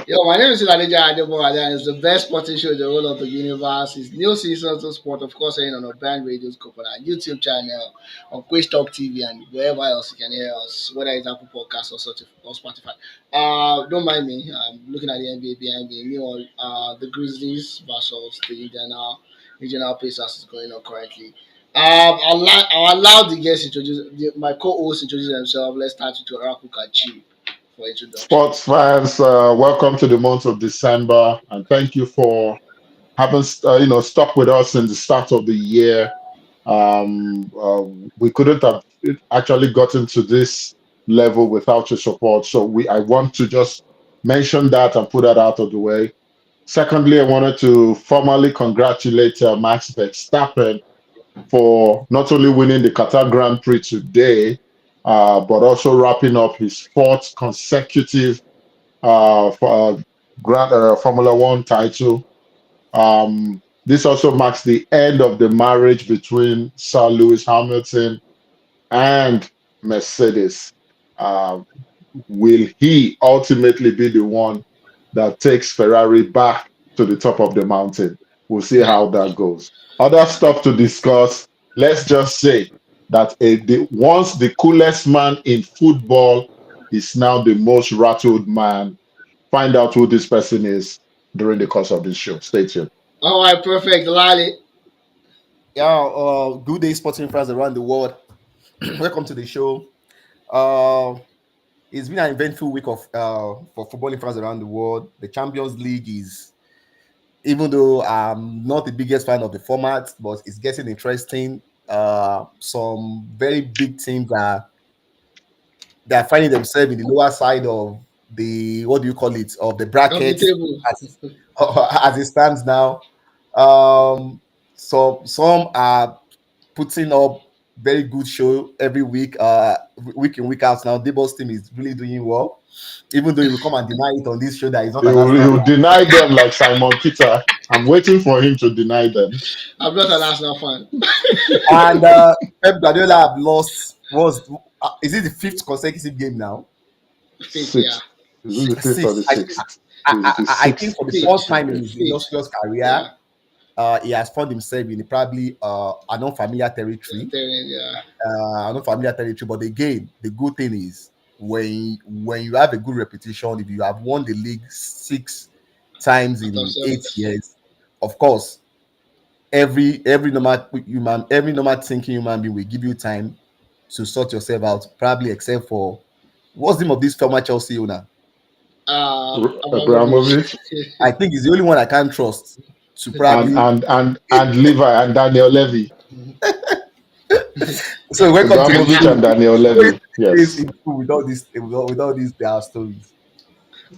Yo, my name is Ladija Adebo, and it's the best sporting show in the whole of the universe. It's new seasons of sport, of course, airing on our brand radio scope on our YouTube channel, on Quiz Talk TV, and wherever else you can hear us, whether it's Apple Podcasts or Spotify. Don't mind me. I'm looking at the NBA behind me. The Grizzlies versus the Indiana Pacers is going on currently. I'll allow the guests my co-hosts introduce themselves. Let's start with Oracle Kachi for introduction. Sports fans, welcome to the month of December, and thank you for having stuck with us in the start of the year. We couldn't have actually gotten to this level without your support, so I want to just mention that and put that out of the way. Secondly, I wanted to formally congratulate Max Verstappen for not only winning the Qatar Grand Prix today, but also wrapping up his fourth consecutive for Grand Formula One title. This also marks the end of the marriage between Sir Lewis Hamilton and Mercedes. Uh, will he ultimately be the one that takes Ferrari back to the top of the mountain? We'll see how that goes. Other stuff to discuss. Let's just say that once the coolest man in football is now the most rattled man. Find out who this person is during the course of this show. Stay tuned. All right, perfect, Lali. Yeah, good day, sporting fans around the world. Welcome to the show. Uh, it's been an eventful week of for footballing fans around the world. The Champions League is, even though I'm not the biggest fan of the format, but it's getting interesting. Some very big teams are finding themselves in the lower side of the what do you call it of the On the bracket table. as, as it stands now. Um, so some are putting up very good show every week, week in week out. Now, Debo's team is really doing well, even though he will come and deny it on this show that he's not an He Arsenal will deny them like Simon Peter. I'm waiting for him to deny them. I'm not an Arsenal fan. fan. And Pep Guardiola have lost. Was is it the fifth consecutive game now? Fifth, yeah. Sixth. Is it the fifth or the Six. sixth? It is I think sixth. for the first Fifth. time in Okay. his Fifth. illustrious career, Yeah. he has found himself in probably an unfamiliar territory. Yeah. Unfamiliar territory. But again, the good thing is when you have a good reputation, if you have won the league 6 times Out of in seven. 8 years, of course, every normal thinking human being will give you time to sort yourself out. Probably except for what's the name of this former Chelsea owner? Abramovich. Abramovich I think he's the only one I can't trust to and probably. and and and Levi and Daniel Levy. So welcome to the Abramovich show. and Daniel Going Levy. days Yes. in school without these their stories.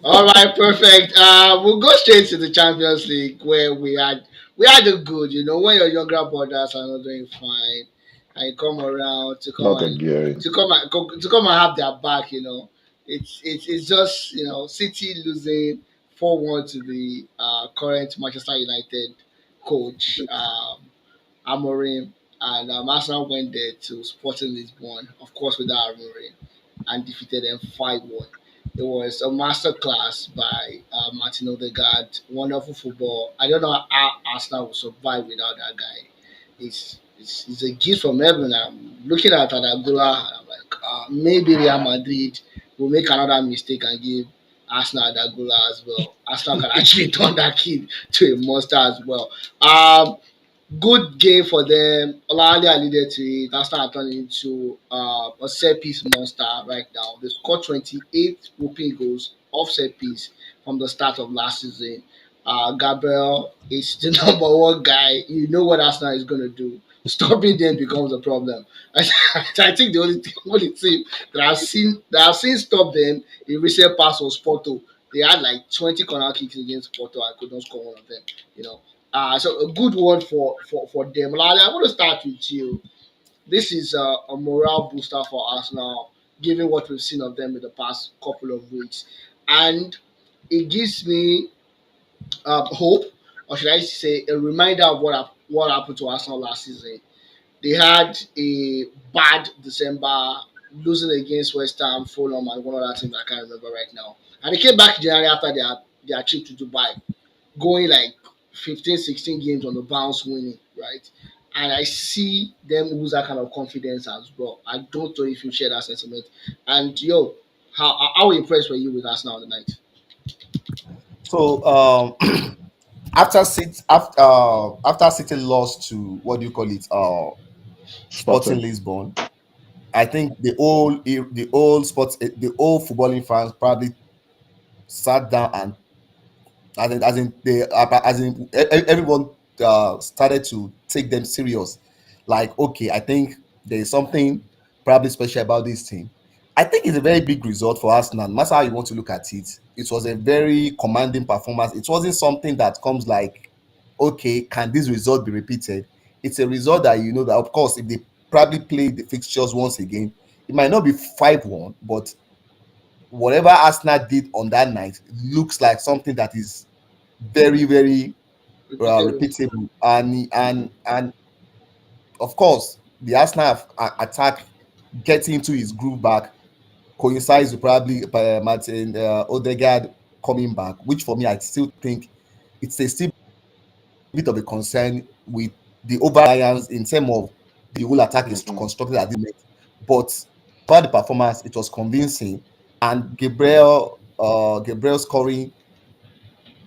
All right, perfect. We'll go straight to the Champions League where we had the good. When your younger brothers are not doing fine, and you come around to come Not and again. have their back. It's just City losing 4-1 to the current Manchester United coach Amorim, and Arsenal went there to Sporting Lisbon, of course without Amorim, and defeated them 5-1. It was a master class by Martin Odegaard. Wonderful football. I don't know how Arsenal will survive without that guy. It's a gift from heaven. I'm looking at Adagula and I'm like, maybe Real Madrid will make another mistake and give Arsenal Adagula as well. Arsenal can actually turn that kid to a monster as well. Good game for them. Olali alluded to it. Arsenal are turning into a set piece monster right now. They scored 28 whooping goals off set piece from the start of last season. Gabriel is the number one guy. You know what Arsenal is going to do. Stopping them becomes a problem. I think the only team that I've seen stop them in recent past was Porto. They had like 20 corner kicks against Porto and could not score one of them. You know, so a good one for them. Lale, I want to start with you. This is a morale booster for Arsenal, given what we've seen of them in the past couple of weeks, and it gives me hope, or should I say, a reminder of what happened to Arsenal last season. They had a bad December, losing against West Ham, Fulham, and one other team that I can't remember right now. And they came back in January after their trip to Dubai, going like 15, 16 games on the bounce winning, right? And I see them lose that kind of confidence as well. I don't know if you share that sentiment. And yo, how impressed were you with us now tonight? So after City lost to, what do you call it, Sporting Spotted. Lisbon, I think the old footballing fans probably sat down and, everyone started to take them serious. Like, okay, I think there is something probably special about this team. I think it's a very big result for Arsenal. No matter how you want to look at it, it was a very commanding performance. It wasn't something that comes like, okay, can this result be repeated? It's a result that, that, of course, if they probably play the fixtures once again, it might not be 5-1, but whatever Arsenal did on that night looks like something that is very, very Repeatable. repeatable. And Mhm. of course, the Arsenal attack getting into his groove back coincides with probably Martin Odegaard coming back, which for me, I still think it's a still bit of a concern with the over reliance in terms of the whole attack is Mhm. constructed at this moment. But about the performance, it was convincing, and Gabriel scoring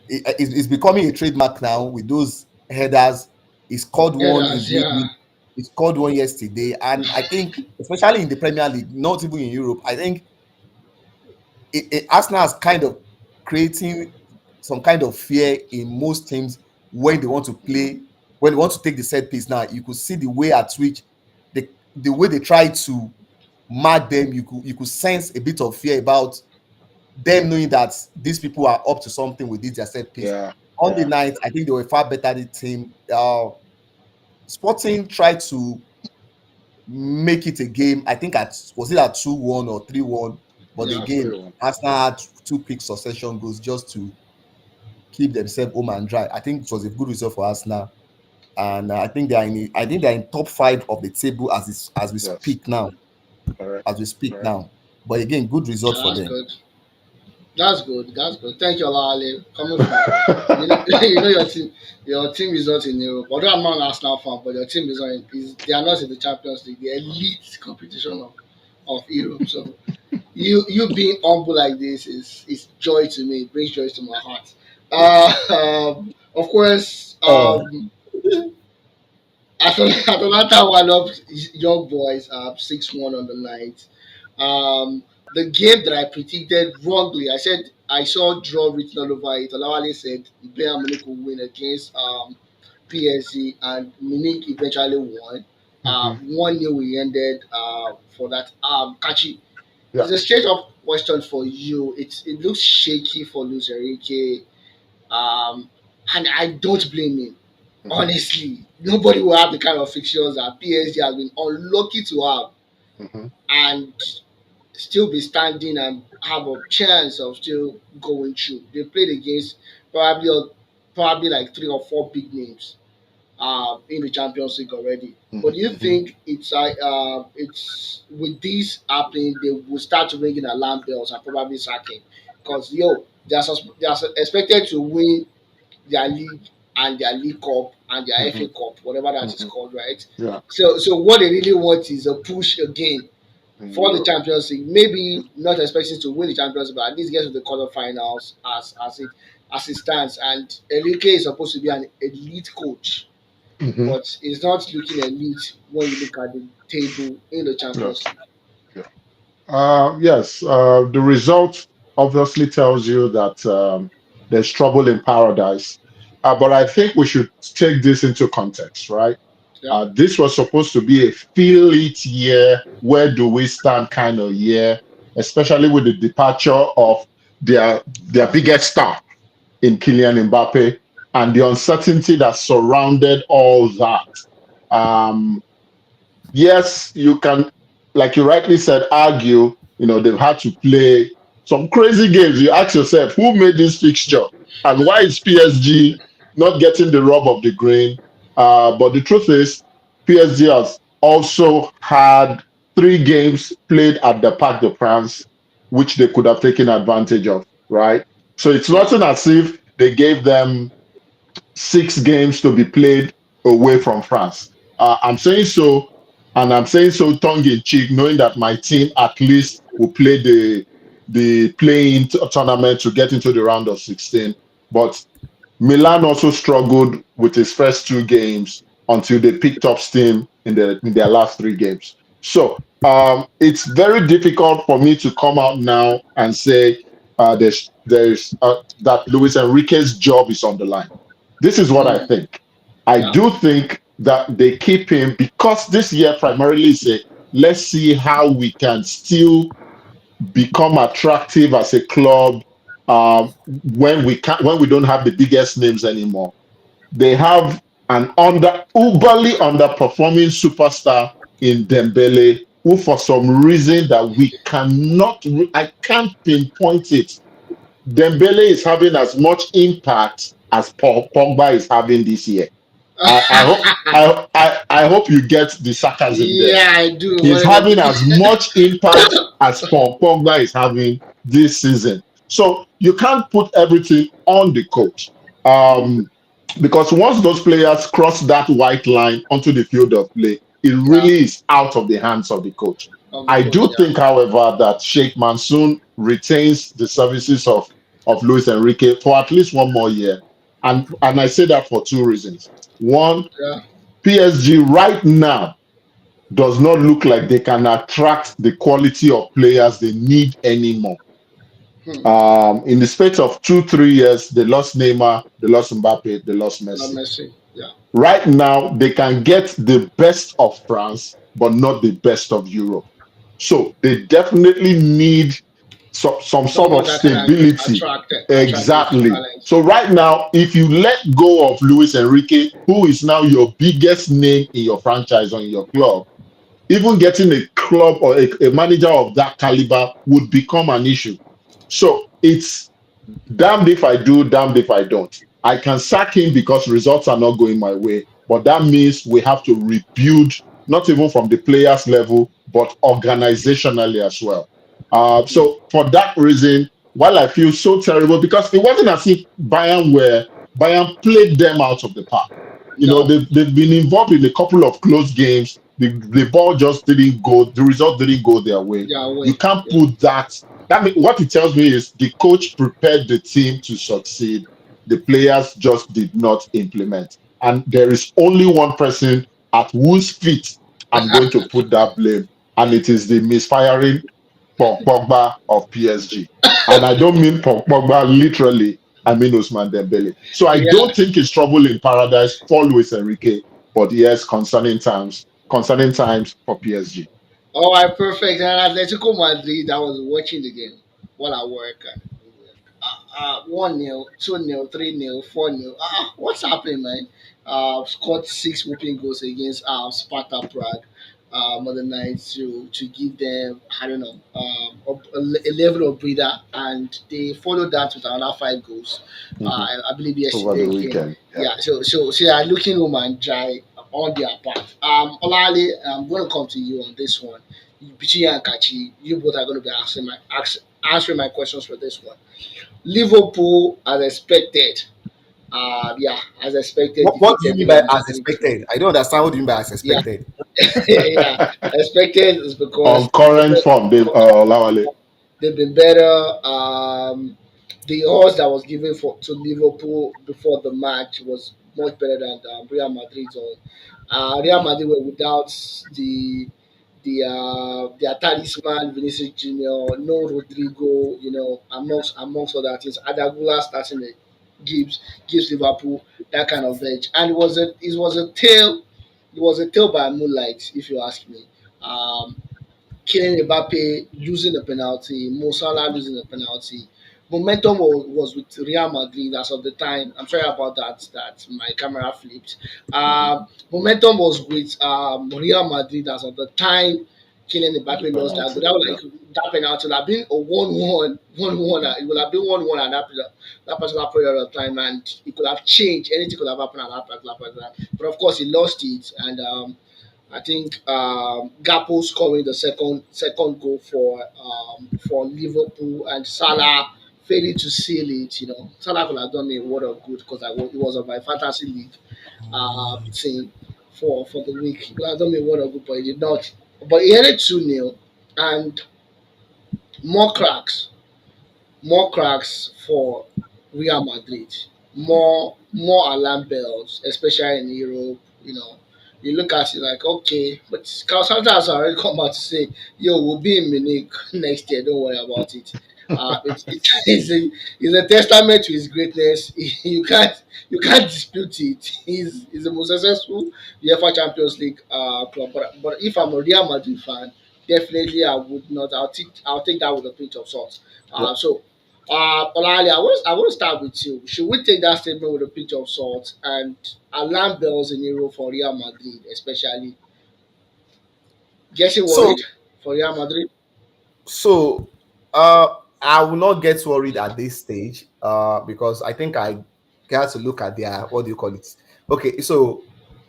is becoming a trademark now with those headers. He scored Yeah, one in that's the yeah. league. He scored one yesterday, and I think, especially in the Premier League, not even in Europe, I think Arsenal is kind of creating some kind of fear in most teams when they want to Mhm. play, when they want to take the set piece. Now you could see the way at which the way they try to mark them. You could sense a bit of fear about them knowing that these people are up to something with this their set piece. Yeah. On the Yeah. night, I think they were far better the team. Sporting tried to make it a game. I think was it at 2-1 or 3-1, but Yeah. again, 3-1. Arsenal had two quick succession goals just to keep themselves home and dry. I think it was a good result for Arsenal, and I think they're in top five of the table as we Yes. speak now. Correct. As we speak Correct. now, but again, good result Yeah, for that's them. good. That's good. That's good. Thank you, Olale. Coming from you know your team is not in Europe. Although I'm not an Arsenal fan, but your team is not is they are not in the Champions League, the elite competition of Europe. So you being humble like this is joy to me. It brings joy to my heart. Of course, Uh, Atalanta won up young boys 6-1 on the night. The game that I predicted wrongly, I said I saw draw written all over it. Olawale said Bayern Munich will win against PSG, and Munich eventually won. Mhm. 1-0 we ended for that. Kachi, Yeah. it's a straight up question for you. It looks shaky for Luis Enrique, and I don't blame him. Mhm. Honestly, nobody will have the kind of fixtures that PSG has been unlucky to have, Mhm. and still be standing and have a chance of still going through. They played against probably like three or four big names in the Champions League already. But Mhm. do you Mhm. think it's with this happening they will start ringing alarm bells and probably sacking? Because they are expected to win their league and their league cup and their FA Mhm. Cup, whatever that is Mhm. called, right? Yeah. So what they really want is a push again In for the Europe. Champions League. Maybe not expecting to win the Champions League, but at least get to the quarterfinals as it stands. And Enrique is supposed to be an elite coach, Mhm. but it's not looking elite when you look at the table in the Champions Yes. League. Yeah. Yes. The result obviously tells you that there's trouble in paradise. But I think we should take this into context, right? Yeah, This was supposed to be a feel it year, where do we stand kind of year, especially with the departure of their biggest star in Kylian Mbappe and the uncertainty that surrounded all that. Um, yes, you can, like you rightly said, argue, they've had to play some crazy games. You ask yourself, who made this fixture? And why is PSG not getting the rub of the green? But the truth is, PSG has also had 3 games played at the Parc de France, which they could have taken advantage of, right? So it's Yeah. nothing as if they gave them 6 games to be played away from France. I'm saying so, and I'm saying so tongue in cheek, knowing that my team at least will play the playing tournament to get into the round of 16. But Milan also struggled with his first 2 games until they picked up steam in their last 3 games. So it's very difficult for me to come out now and say there's that Luis Enrique's job is on the line. This is what I Mm. think. I Yeah. do think that they keep him because this year primarily is a let's see how we can still become attractive as a club when we don't have the biggest names anymore. They have an uberly underperforming superstar in Dembele, who for some reason that we cannot, I can't pinpoint it. Dembele is having as much impact as Paul Pogba is having this year. I hope I hope you get the sarcasm there. Yeah, I do. He's having 100%. as much impact as Paul Pogba is having this season. So you can't put everything on the coach. Because once those players cross that white line onto the field of play, it Yeah. really is out of the hands of the coach. Of the I coach. do Yeah. think, however, that Sheikh Mansour retains the services of Luis Enrique for at least 1 more year. And I say that for 2 reasons. One, Yeah. PSG right now does not look like they can attract the quality of players they need anymore. Hmm. In the space of 2, 3 years, they lost Neymar, they lost Mbappe, they lost Not Messi. Messi. Yeah. Right now, they can get the best of France, but not the best of Europe. So they definitely need some sort Someone of that can stability. attract those Exactly. talents. So right now, if you let go of Luis Enrique, who is now your biggest name in your franchise or in your club, even getting a club or a manager of that caliber would become an issue. So it's damned if I do, damned if I don't. I can sack him because results are not going my way, but that means we have to rebuild, not even from the players level, but organizationally as well. Hmm. So for that reason, while I feel so terrible, because it wasn't as if Bayern played them out of the park. You know, No. they've been involved in a couple of close games. The ball just didn't go, the result didn't go their way. Yeah. You Way. can't Yeah. put that. That mean, what it tells me is the coach prepared the team to succeed. The players just did not implement. And there is only one person at whose feet I'm going to put that blame, and it is the misfiring Pogba of PSG. And I don't mean Pogba literally, I mean Usman Dembele. So I Yeah. don't think it's trouble in paradise for Luis Enrique, but yes, concerning times for PSG. All right. Perfect. And Atletico Madrid. I was watching the game while I work. 1-0, 2-0, 3-0, 4-0. What's happening, man? Scored 6 whooping goals against Sparta Prague other night to give them, I don't know, a level of breather, and they followed that with another 5 goals. Mhm. I believe Over yesterday the again. weekend. Yeah. Yeah, so they are looking home and dry on their part. Olale, I'm going to come to you on this one. Between you and Kachi, you both are going to be answering my questions for this one. Liverpool, as expected, yeah, as expected, What do you defeated mean Real by as Madrid. expected? I don't understand what do you mean by as Yeah, expected. yeah, expected is On because current form, Dave Lawale. they've been better. The odds that was given for to Liverpool before the match was much better than Real Madrid's own. Real Madrid were without the their talisman Vinicius Junior, no Rodrigo, amongst other things. Adagula starting it gives Liverpool that kind of edge, and it was a tale by moonlight, if you ask me. Kylian Mbappe losing a penalty, Mo Salah losing a penalty. Momentum was with Real Madrid as of the time. I'm sorry about that. That my camera flipped. Momentum was with Real Madrid as of the time. Kylian The Mbappe lost that. penalty. But that was Yeah. like that penalty would have been a 1-1, 1-1. It would have been 1-1 at that particular period of time, and it could have changed. Anything could have happened at that particular point. But of course, he lost it, and I think Gakpo scoring the second goal for Liverpool, and Salah failing to seal it, Salah could have done me a world of good because it was on my fantasy league team for the week. He could have done me a world of good, but he did not. But he ended 2-0, and more cracks more cracks for Real Madrid, more alarm bells, especially in Europe. You look at it like, okay, but Calzada has already come out to say, "Yo, we'll be in Munich next year. Don't worry about it." It's a testament to his greatness. You can't dispute it. He's the most successful UEFA Champions League club. But if I'm a Real Madrid fan, definitely I would not. I'll take that with a pinch of salt. Well, So Olali, I want to start with you. Should we take that statement with a pinch of salt and alarm bells in Euro for Real Madrid, especially getting So, worried for Real Madrid? so I will not get worried at this stage because I think I got to look at their, what do you call it? Okay, so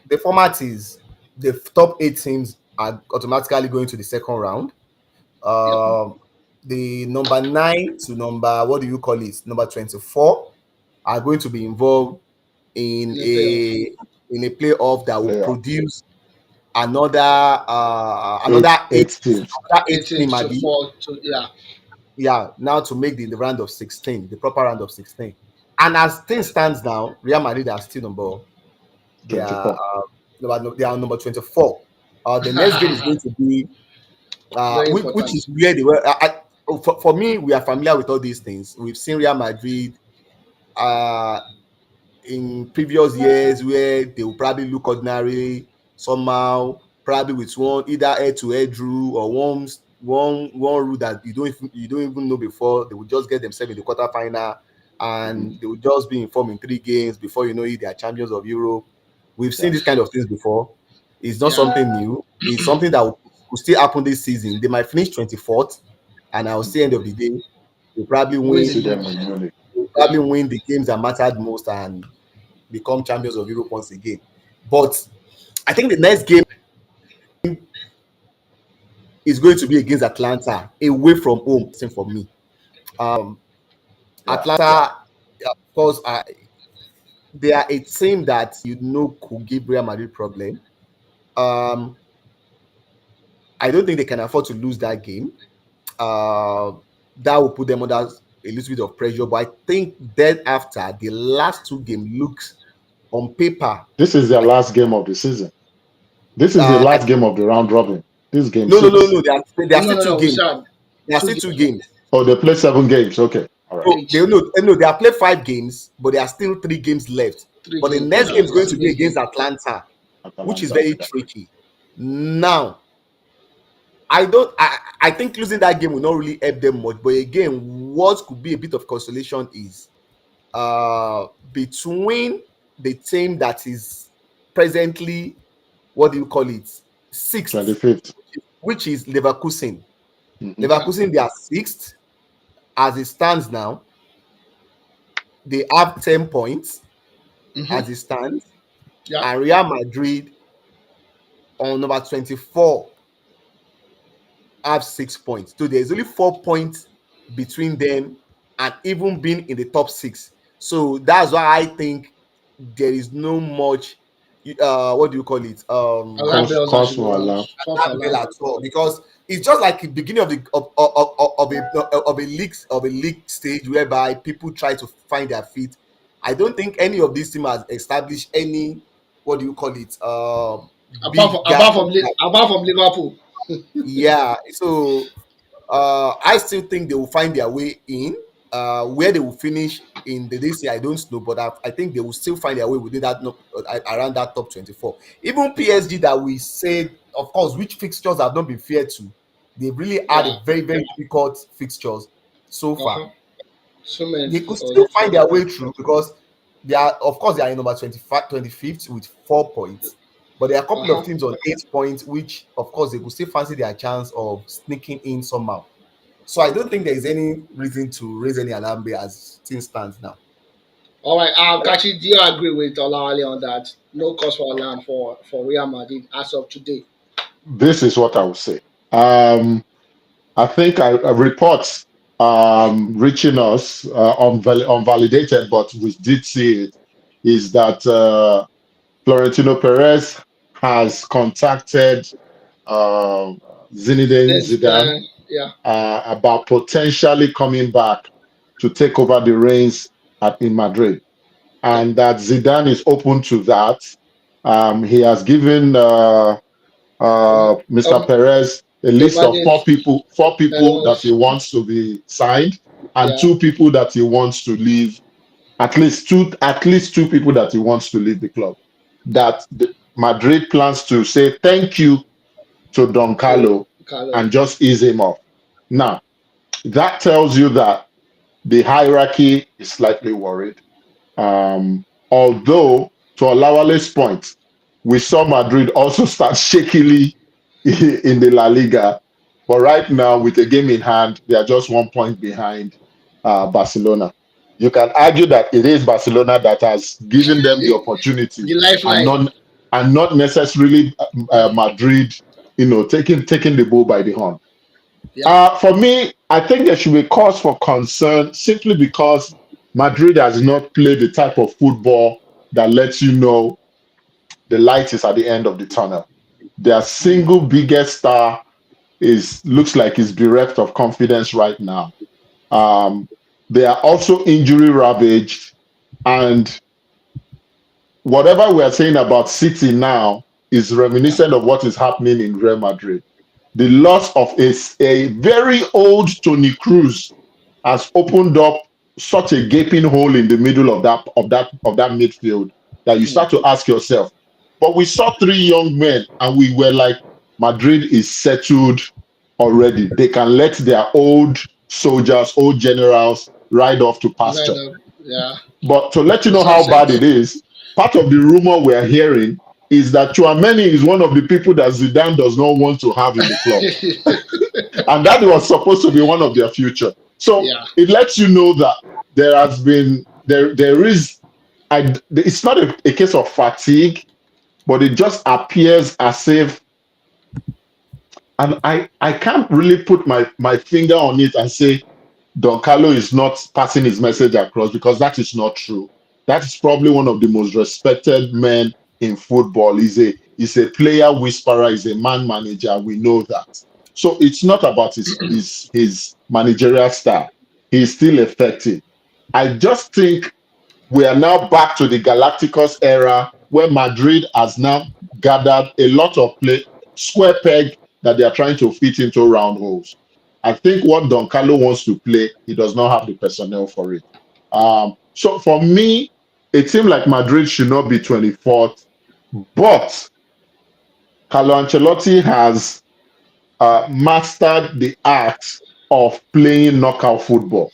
the format is the top 8 teams are automatically going to the second round. Yep, Um, the number 9 to number, what do you call it? Number 24 are going to be involved in in the playoff. a playoff that will playoff. produce another Eight another eight eight teams. another eight 18 team, to Abi. 4 to yeah. Yeah, now to make the round of 16, the proper round of 16. And as things stands now, Real Madrid are still they are 24. they are number 24. The next game is going to be Very which important. is where they were. For me, we are familiar with all these things. We've seen Real Madrid uh, in previous years where they will probably look ordinary somehow, probably with one either head-to-head rule or one rule that you don't even know before. They will just get themselves in the quarterfinal Mhm. and they will just be informed in 3 games before you know it, they are champions of Europe. We've seen this Yes. kind of things before. It's not Yeah, something new. It's something that will still happen this season. They might finish 24th, and I'll say end of the day, they probably We'll win win. see the them league. in Munich. They Yeah, probably win the games that mattered most and become champions of Europe once again. But I think the next game is going to be against Atlanta, away from home. For me, Yeah. Atlanta, of course, they are a team that could give Real Madrid problem. Um, I don't think they can afford to lose that game. Uh, that will put them under a little bit of pressure. But I think then after the last 2 games looks on paper This is their like last game of the season. This is the I last game of the round robin. This is game no, no, no, 6. no. There are no, still no, two no. We games. still have There are two still two games left. games. Oh, they played 7 games. Okay. All right. So Each they have played 5 games, but there are still 3 games left. three But the games. next game is going to be Six against games. Atlanta, which is Atalanta. very Yeah. tricky. Now, I don't. I think losing that game will not really help them much. But again, what could be a bit of consolation is between the team that is presently, what do you call it, sixth, 25th. which is Leverkusen. Hmm. Yeah. Leverkusen, they are sixth as it stands now. They have 10 points Mm-hmm. as it stands, Yeah. and Real Madrid on number 24 have 6 points. So there's only 4 points between them and even being in the top six. So that's why I think there is no much what do you call it? Alarm bells that should be Cosmo rung. alarm. False That bell alarm. at all because it's just like the beginning of the of a league stage whereby people try to find their feet. I don't think any of these teams has established any, what do you call it, Apart from big gap. apart from apart from Liverpool. Yeah, so I still think they will find their way in. Where they will finish in the this year, I don't know, but I think they will still find their way within that around that top 24. Even PSG that we said, of course, which fixtures have not been fair to, they've really had Yeah. a very, very difficult fixtures so Uh far. huh. So many They could difficult still find difficult their games. way through because they are, of course, they are in number 25, 25th with 4 points. But there are a Uh couple of huh. teams on 8 points, which, of course, they could still fancy their chance of sneaking in somehow. So I don't think there is any reason to raise any alarm bell as things stands now. All right. Kachi, do you agree with Olawale on that? No cause for alarm for Real Madrid as of today. This is what I would say. I think reports reaching us unvalidated, but we did see it, is that Florentino Perez has contacted uh, Zinedine Then Zidane yeah, about potentially coming back to take over the reins in Madrid, yeah. and that Zidane is open to that. He has given Mr. Um, Perez a the list of mandate four that people that he was wants to be signed, and yeah, two people that he wants to leave. At least two people that he wants to leave the club. yeah. That Madrid plans to say thank you to Don To Carlo Carlo, and just ease him off. Now, that tells you that the hierarchy is slightly worried. Although, to Olawale's point, we saw Madrid also start shakily in the La Liga. But right now, with a game in hand, they are just 1 point behind Barcelona. You can argue that it is Barcelona that has given them the opportunity, the and lifeline. not necessarily Madrid, taking the bull by the horn. Yeah, For me, I think there should be cause for concern simply because Madrid has not played the type of football that lets you know the light is at the end of the tunnel. Their single biggest star is looks like he's bereft of confidence right now. Um, they are also injury ravaged, and whatever we are saying about City now is yeah. reminiscent of what is happening in Real Madrid. The loss of a very old Tony Cruz has opened up such a gaping hole in the middle of that midfield that you Hmm. start to ask yourself. But we saw three young men, and we were like, Madrid is settled already. They can let their old soldiers, old generals ride off to Right pasture. now, yeah. But to let you The know how sunset. bad it is, part of the rumor we're hearing is that Chouameni is one of the people that Zidane does not want to have in the club, and that was supposed to be one of their future. So Yeah, it lets you know that there is, it's not a case of fatigue, but it just appears as if, and I can't really put my finger on it and say Don Carlo is not passing his message across, because that is not true. That is probably one of the most respected men in football. He's a player whisperer, he's a man manager. We know that. So it's not about his managerial style. He's still effective. I just think we are now back to the Galacticos era where Madrid has now gathered a lot of square peg that they are trying to fit into round holes. I think what Don Carlo wants to play, he does not have the personnel for it. So for me, a team like Madrid should not be 24th, but Carlo Ancelotti has mastered the art of playing knockout football.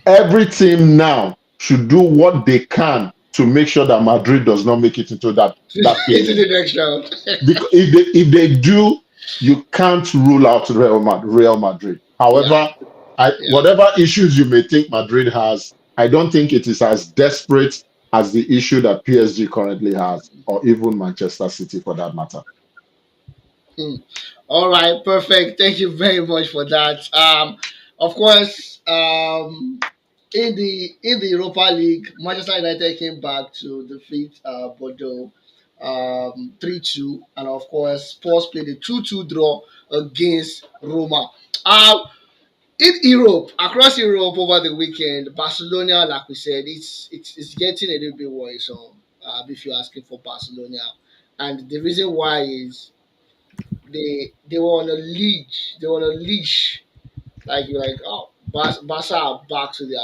Every team now should do what they can to make sure that Madrid does not make it into that into play-in. the next round. Because if they do, you can't rule out Real Madrid. Yeah, However, yeah. whatever issues you may think Madrid has, I don't think it is as desperate as the issue that PSG currently has, or even Manchester City for that matter. Hmm. All right, perfect. Thank you very much for that. Of course, in the Europa League, Manchester United came back to defeat Bordeaux 3-2, and of course, Spurs played a 2-2 draw against Roma. In Europe, across Europe over the weekend, Barcelona, like we said, it's getting a little bit worrisome. If you're asking for Barcelona, and the reason why is they were on a leash. They were on a leash. Like you're like, oh, Barca are back to their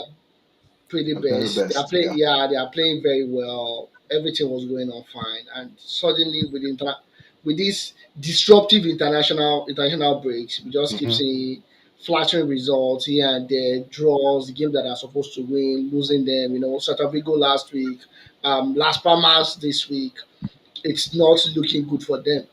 pretty The very best. They are best. playing. Yeah. Yeah, they are playing very well. Everything was going on fine, and suddenly with this disruptive international breaks, we just keep Hmm. seeing flattering results here and there, draws, games that are supposed to win, losing them. Celta Vigo last week, Las Palmas this week. It's not looking good for them,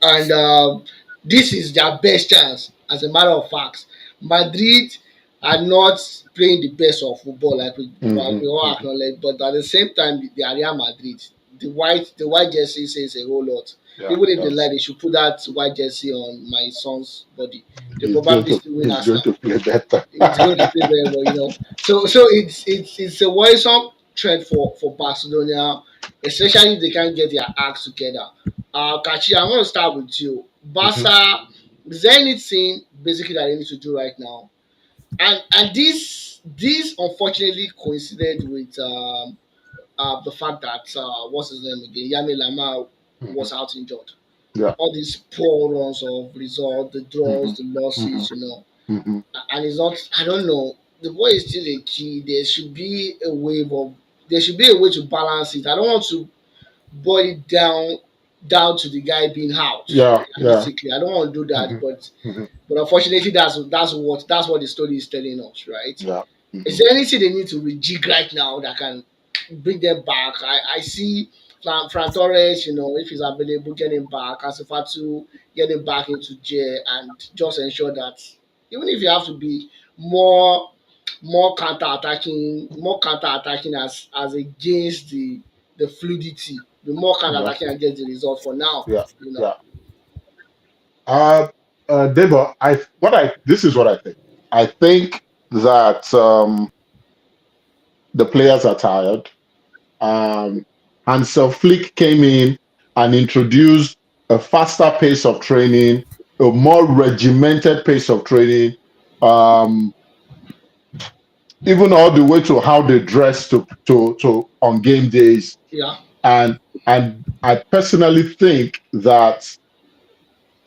and this is their best chance. As a matter of fact, Madrid are not playing the best of football like we Mhm, all mhm. acknowledge, but at the same time, they are Real Madrid. The white jersey says a whole lot. Yeah. Even if they Yes. like, they should put that white jersey on my son's body. They He's going probably to still win he's going Arsenal. to play better. It's going to play very well, So it's a worrisome trend for Barcelona, especially if they can't get their acts together. Kachi, I'm going to start with you. Mhm. Barca, is there anything basically that they need to do right now? And this unfortunately coincided with the fact that what's his name again, Yami Lama Mhm. was out injured. Yeah. All these poor runs of result, the Mhm. draws, the Mhm. losses, Mhm. and it's not. I don't know. The boy is still a key. There should be a way to balance it. I don't want to boil it down to the guy being out. Yeah. Yeah. Realistically, I don't want to do that. Mhm. Mhm. But unfortunately, that's what the story is telling us, right? Yeah. Is Mhm. there anything they need to rejig right now that can bring them back? I see Fran Torres, if he's available, get him back. Asifatu, get him back into jail and just ensure that even if you have to be more more counter attacking as against the fluidity, be more counter Yeah. attacking against the result for now, Yeah. you know. Yeah. Debo, this is what I think. I think that the players are tired. Hansel Flick came in and introduced a faster pace of training, a more regimented pace of training, um, even all the way to how they dress to on game days. Yeah, And I personally think that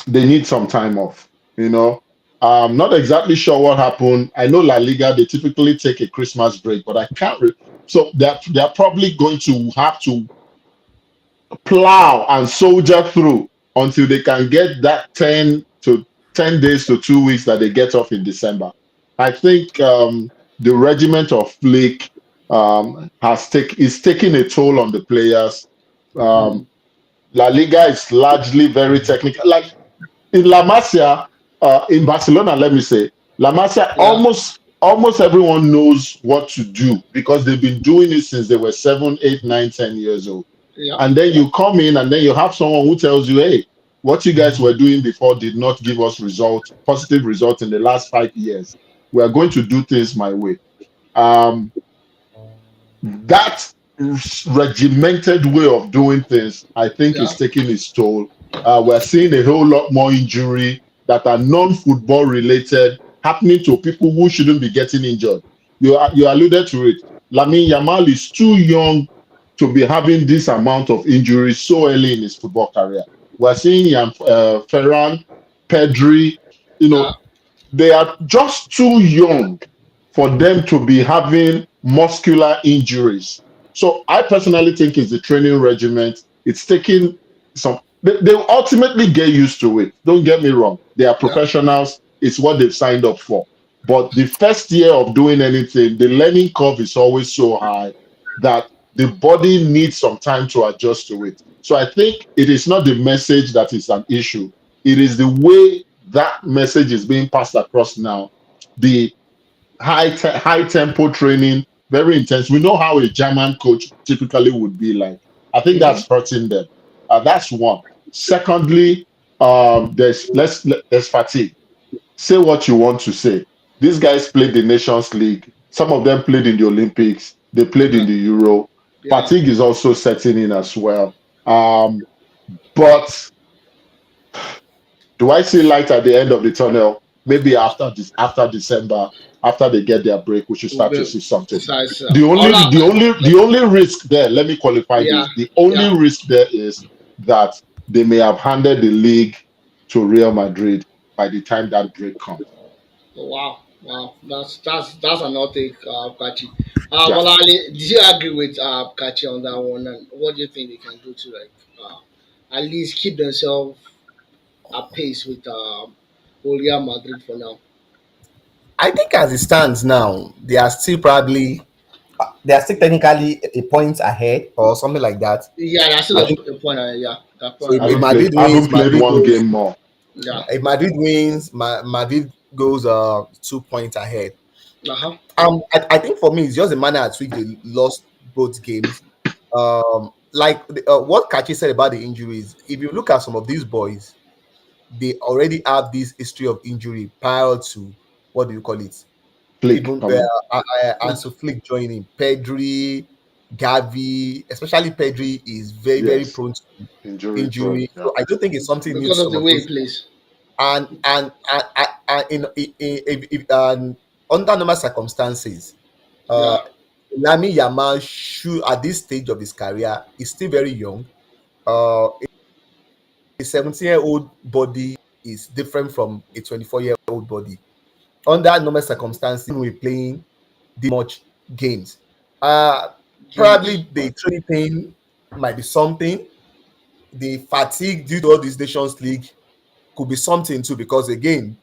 they need some time off. You know, I'm not exactly sure what happened. I know La Liga, they typically take a Christmas break, but I can't. So they're probably going to have to plow and soldier through until they can get that 10 days to 2 weeks that they get off in December. I think the regiment of Flick is taking a toll on the players. Um, La Liga is largely very technical. Like in La Masia, in Barcelona, let me say, La Masia yeah, almost everyone knows what to do because they've been doing it since they were 7, 8, 9, 10 years old. yeah. And then you come in and then you have someone who tells you, hey, what you guys were doing before did not give us positive results in the last 5 years. We are going to do things my way. Um, that regimented way of doing things, I think, Yeah. is taking its toll. We're seeing a whole lot more injury that are non-football related happening to people who shouldn't be getting injured. You alluded to it. Lamine Yamal is too young to be having this amount of injuries so early in his football career. We're seeing Ferran, Pedri, you Yeah. know, they are just too young for them to be having muscular injuries. So I personally think it's the training regimen. It's taking they ultimately get used to it. Don't get me wrong. They are Yeah. professionals. It's what they've signed up for. But the first year of doing anything, the learning curve is always so high that the body needs some time to adjust to it. So I think it is not the message that is an issue. It is the way that message is being passed across now. The high tempo training, very intense. We know how a German coach typically would be like. I think Mm-hmm. that's hurting them. That's one. Secondly, there's fatigue. Say what you want to say. These guys played the Nations League. Some of them played in the Olympics. They played Yeah. in the Euro. Yeah. Fatigue is also setting in as well. But do I see light at the end of the tunnel? Maybe after December, after they get their break, we should start to see something. Besides, The only Ola, the only the only risk there, let me qualify yeah, this. The only yeah. risk there is that they may have handed the league to Real Madrid by the time that break comes. Oh, wow, wow. That's an hot take, Kachi. Yeah. Malali, did you agree with Kachi on that one? And what do you think they can do to at least keep themselves at pace with Real Madrid for now? I think as it stands now, they are still technically a point ahead or something like that. Yeah, that's still I think a point. Yeah, that so. point. If Haven't played Madrid haven't wins, played Madrid one goes. game more. Yeah. If Madrid wins, Madrid goes 2 points ahead. Uh huh. I think for me, it's just the manner at which they lost both games. like what Kachi said about the injuries, if you look at some of these boys, they already have this history of injury prior to, what do you call it? Flick Even coming. Ansu Flick joining, Pedri, Gavi, especially Pedri is very, very Yes, prone to injury prone. injury. Yeah. So I don't think it's something new to because of some the of way he those. plays. And under normal circumstances, uh, Yeah, Lami Yamal should, at this stage of his career, is still very young. A 17-year-old body is different from a 24-year-old body. Under normal circumstances, when we're playing this much games, uh, games. probably the training pain might be something. The fatigue due to all these Nations League could be something too, because again,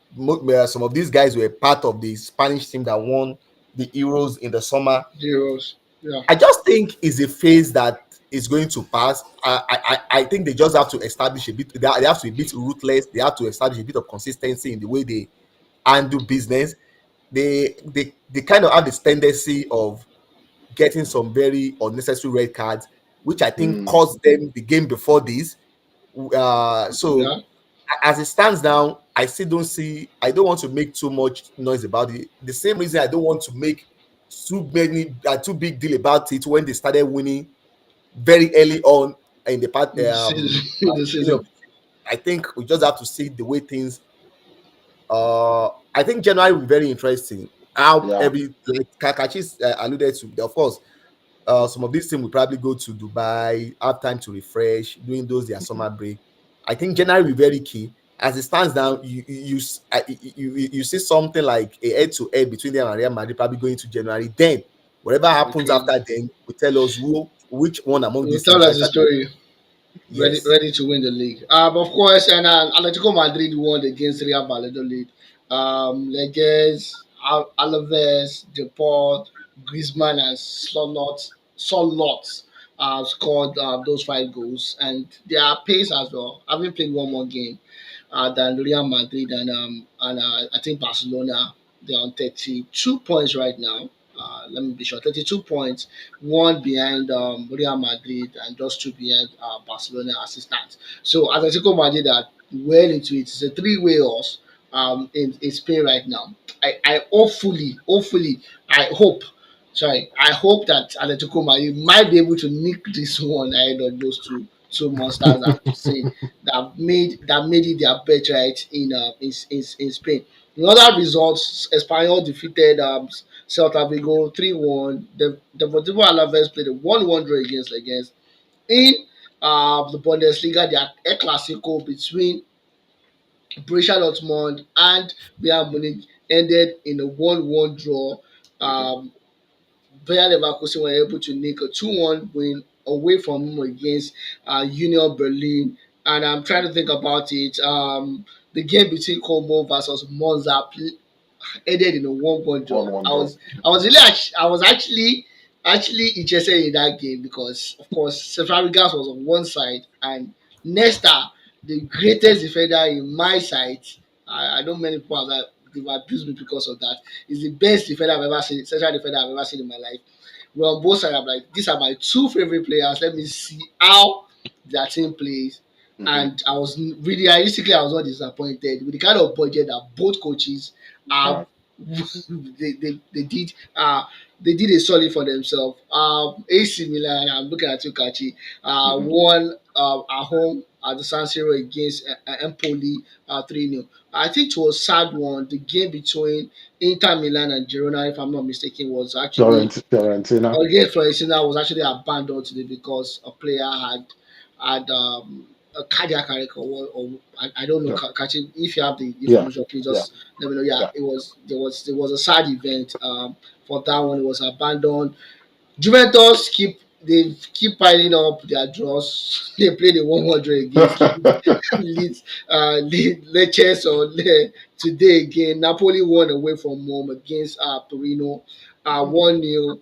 some of these guys were part of the Spanish team that won the Euros in the summer. Zeros. Yeah, I just think it's a phase that is going to pass. I think they just have to establish a bit. They have to be a bit ruthless. They have to establish a bit of consistency in the way they handle business. They kind of have this tendency of getting some very unnecessary red cards, which I think Mm, cost them the game before this. So yeah. as it stands now, I still don't see. I don't want to make too much noise about it. The same reason I don't want to make too big deal about it when they started winning very early on in the part. The season, the Beginning season. of, I think we just have to see the way things. I think January will be very interesting. How yeah. every, like Kakachi alluded to, of course, some of these teams will probably go to Dubai, have time to refresh, doing those their Mhm. summer break. I think January will be very key. As it stands now, you see something like a head to head between them and Real Madrid probably going to January. Then whatever It'll be happens after, crazy. then will tell us which one among We'll these tell teams us the actually. story. Yes. Ready to win the league. Of course, and Atletico Madrid won against Real Valladolid. Leges, Alaves, Deport, Griezmann, and Solot scored those 5 goals, and their pace as well. Having played one more game than Real Madrid and I think Barcelona. They're on 32 points right now. Let me be sure, 32 points, one behind Real Madrid and just two behind Barcelona assistants. So Atletico Madrid are well into it. It's a three-way horse in Spain right now. I hopefully, I hope. Sorry, I hope that Atletico Madrid might be able to nick this one ahead of those two monsters that say that made it their birthright in Spain. In other results, Espanyol defeated Celta Vigo 3-1. The Deportivo Alaves played a 1-1 draw against in the Bundesliga. Their El Clasico between Borussia Dortmund and Bayern Munich ended in a 1-1 draw. Mhm. Um, Bayer Leverkusen were able to nick a 2-1 win away from home against Union Berlin. And I'm trying to think about it. The game between Como versus Monza ended in a 1-1 draw. 1-1 I draw. was I was really I was actually interested in that game because of course Fabregas was on one side and Nesta, the greatest defender in my sight. I know many people have that they've abused me because of that. Is the best defender I've ever seen, central defender I've ever seen in my life. Well, on both sides, I'm like, these are my two favorite players. Let me see how their team plays. Mhm. And I was really realistically, I was not disappointed with the kind of budget that both coaches have. Have. They did a solid for themselves. AC Milan, I'm looking at you, Kachi, Mhm. won at home at the San Siro against Empoli 3-0. I think it was sad one. The game between Inter Milan and Girona, if I'm not mistaken, was actually Fiorentina. against Florentina was actually abandoned today because a player had a cardiac arrest or I don't know. Yeah. Catching if you have the Yeah. information, please Yeah. just let me know. Yeah, Yeah. it was there was a sad event for that one. It was abandoned. Juventus keep piling up their draws. They played a 100 against Leeds, Leches today again. Napoli won away from home against Torino, Mhm. 1-0.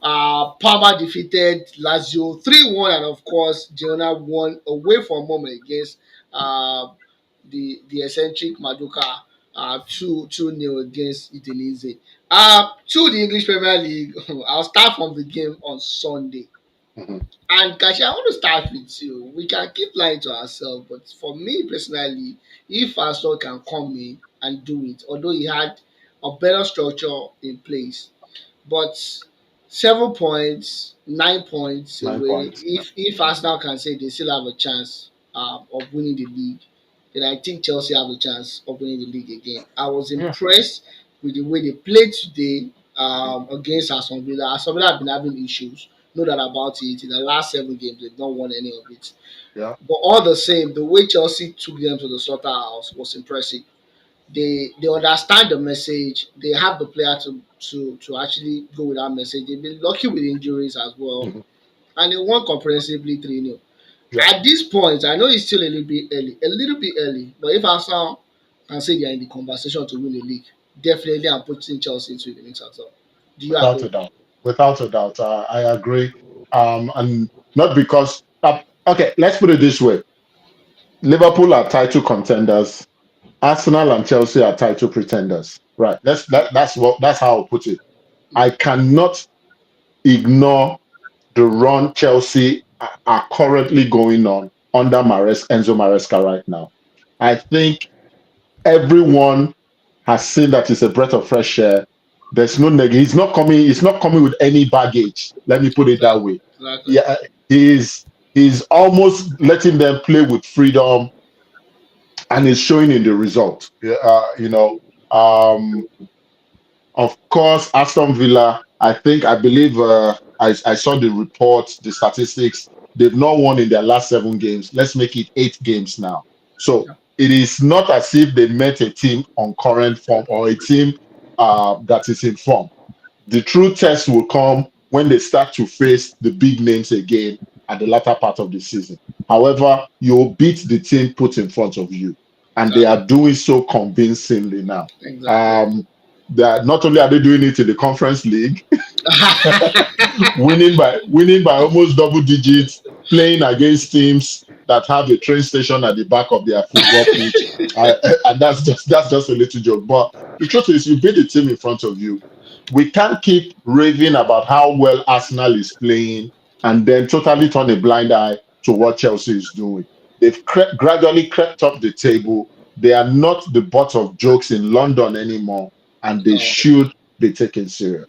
Parma defeated Lazio 3-1, and of course, Girona won away from home against uh, the eccentric Maduka 2-0 against Udinese. To the English Premier League, I'll start from the game on Sunday. Mhm. And Kashi, I want to start with you. We can keep lying to ourselves, but for me personally, if Arsenal can come in and do it, although he had a better structure in place, but 7 points, 9 points Nine away. points. Yeah. If Arsenal can say they still have a chance of winning the league, then I think Chelsea have a chance of winning the league again. I was Yeah. impressed with the way they played today against Aston Villa. Aston Villa have been having issues, no doubt about it. In the last 7 games, they've not won any of it. Yeah. But all the same, the way Chelsea took them to the slaughterhouse was impressive. They understand the message. They have the player to actually go with that message. They've been lucky with injuries as well, Mhm. and they won comprehensively 3-0. Yeah. At this point, I know it's still a little bit early. But if Arsenal can say they are in the conversation to win the league, definitely I'm putting Chelsea into the mix as well. Do you Without agree? a doubt. Without a doubt. I agree. And not because. Okay, let's put it this way: Liverpool are title contenders. Arsenal and Chelsea are title pretenders. Right. That's how I'll put it. I cannot ignore the run Chelsea are currently going on under Enzo Maresca right now. I think everyone has seen that it's a breath of fresh air. There's no He's not coming. He's not coming with any baggage. Let me put it that Exactly. way. Exactly. Yeah, he's almost letting them play with freedom, and it's showing in the result. Yeah, um, of course, Aston Villa. I believe I saw the report, the statistics. They've not won in their last 7 games. Let's make it 8 games now. So Yeah. it is not as if they met a team on current form or a team that is in form. The true test will come when they start to face the big names again at the latter part of the season. However, you'll beat the team put in front of you, and they Exactly. are doing so convincingly now. Exactly. Um, that not only are they doing it in the Conference League, winning by almost double digits, playing against teams that have a train station at the back of their football pitch, and that's just a little joke. But the truth is, you beat the team in front of you. We can't keep raving about how well Arsenal is playing and then totally turn a blind eye to what Chelsea is doing. They've gradually crept up the table. They are not the butt of jokes in London anymore, and they No. should be taken serious.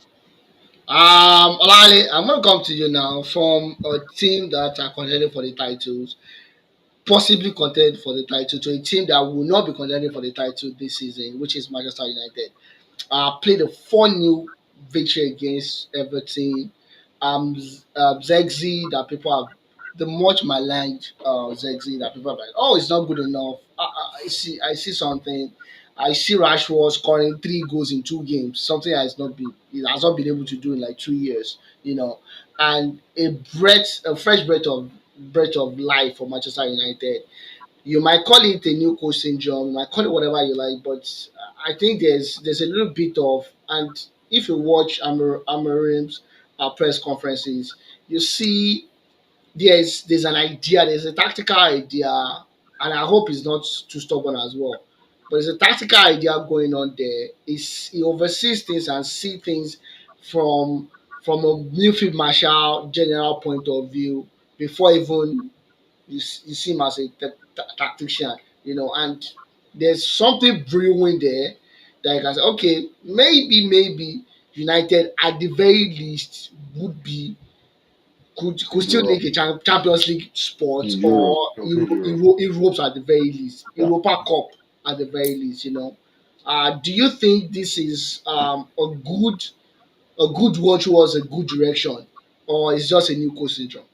Olale, I'm gonna come to you now from a team that are contending for the titles, possibly contend for the title, to a team that will not be contending for the title this season, which is Manchester United. Played a 4-0 victory against Everton. Zegzi that people have the much maligned Zegzi that people are like, oh, it's not good enough. I see something. I see Rashford scoring 3 goals in 2 games, something he has not been able to do in like 2 years, and a fresh breath of life for Manchester United. You might call it a new coach syndrome, you might call it whatever you like, but I think there's a little bit of, and if you watch Amarim's press conferences, you see there's an idea, there's a tactical idea, and I hope he's not too stubborn as well. But there's a tactical idea going on there. He oversees things and see things from from a midfield marshal general point of view before even you see him as a tactician, and there's something brewing there that you can say, okay, maybe United at the very least could still Europe, make a Champions League spot, in Europe, or it'll be Europe. Europe at the very least, Yeah. Europa Cup at the very least. Do you think this is a good one towards a good direction, or is just a new coach syndrome?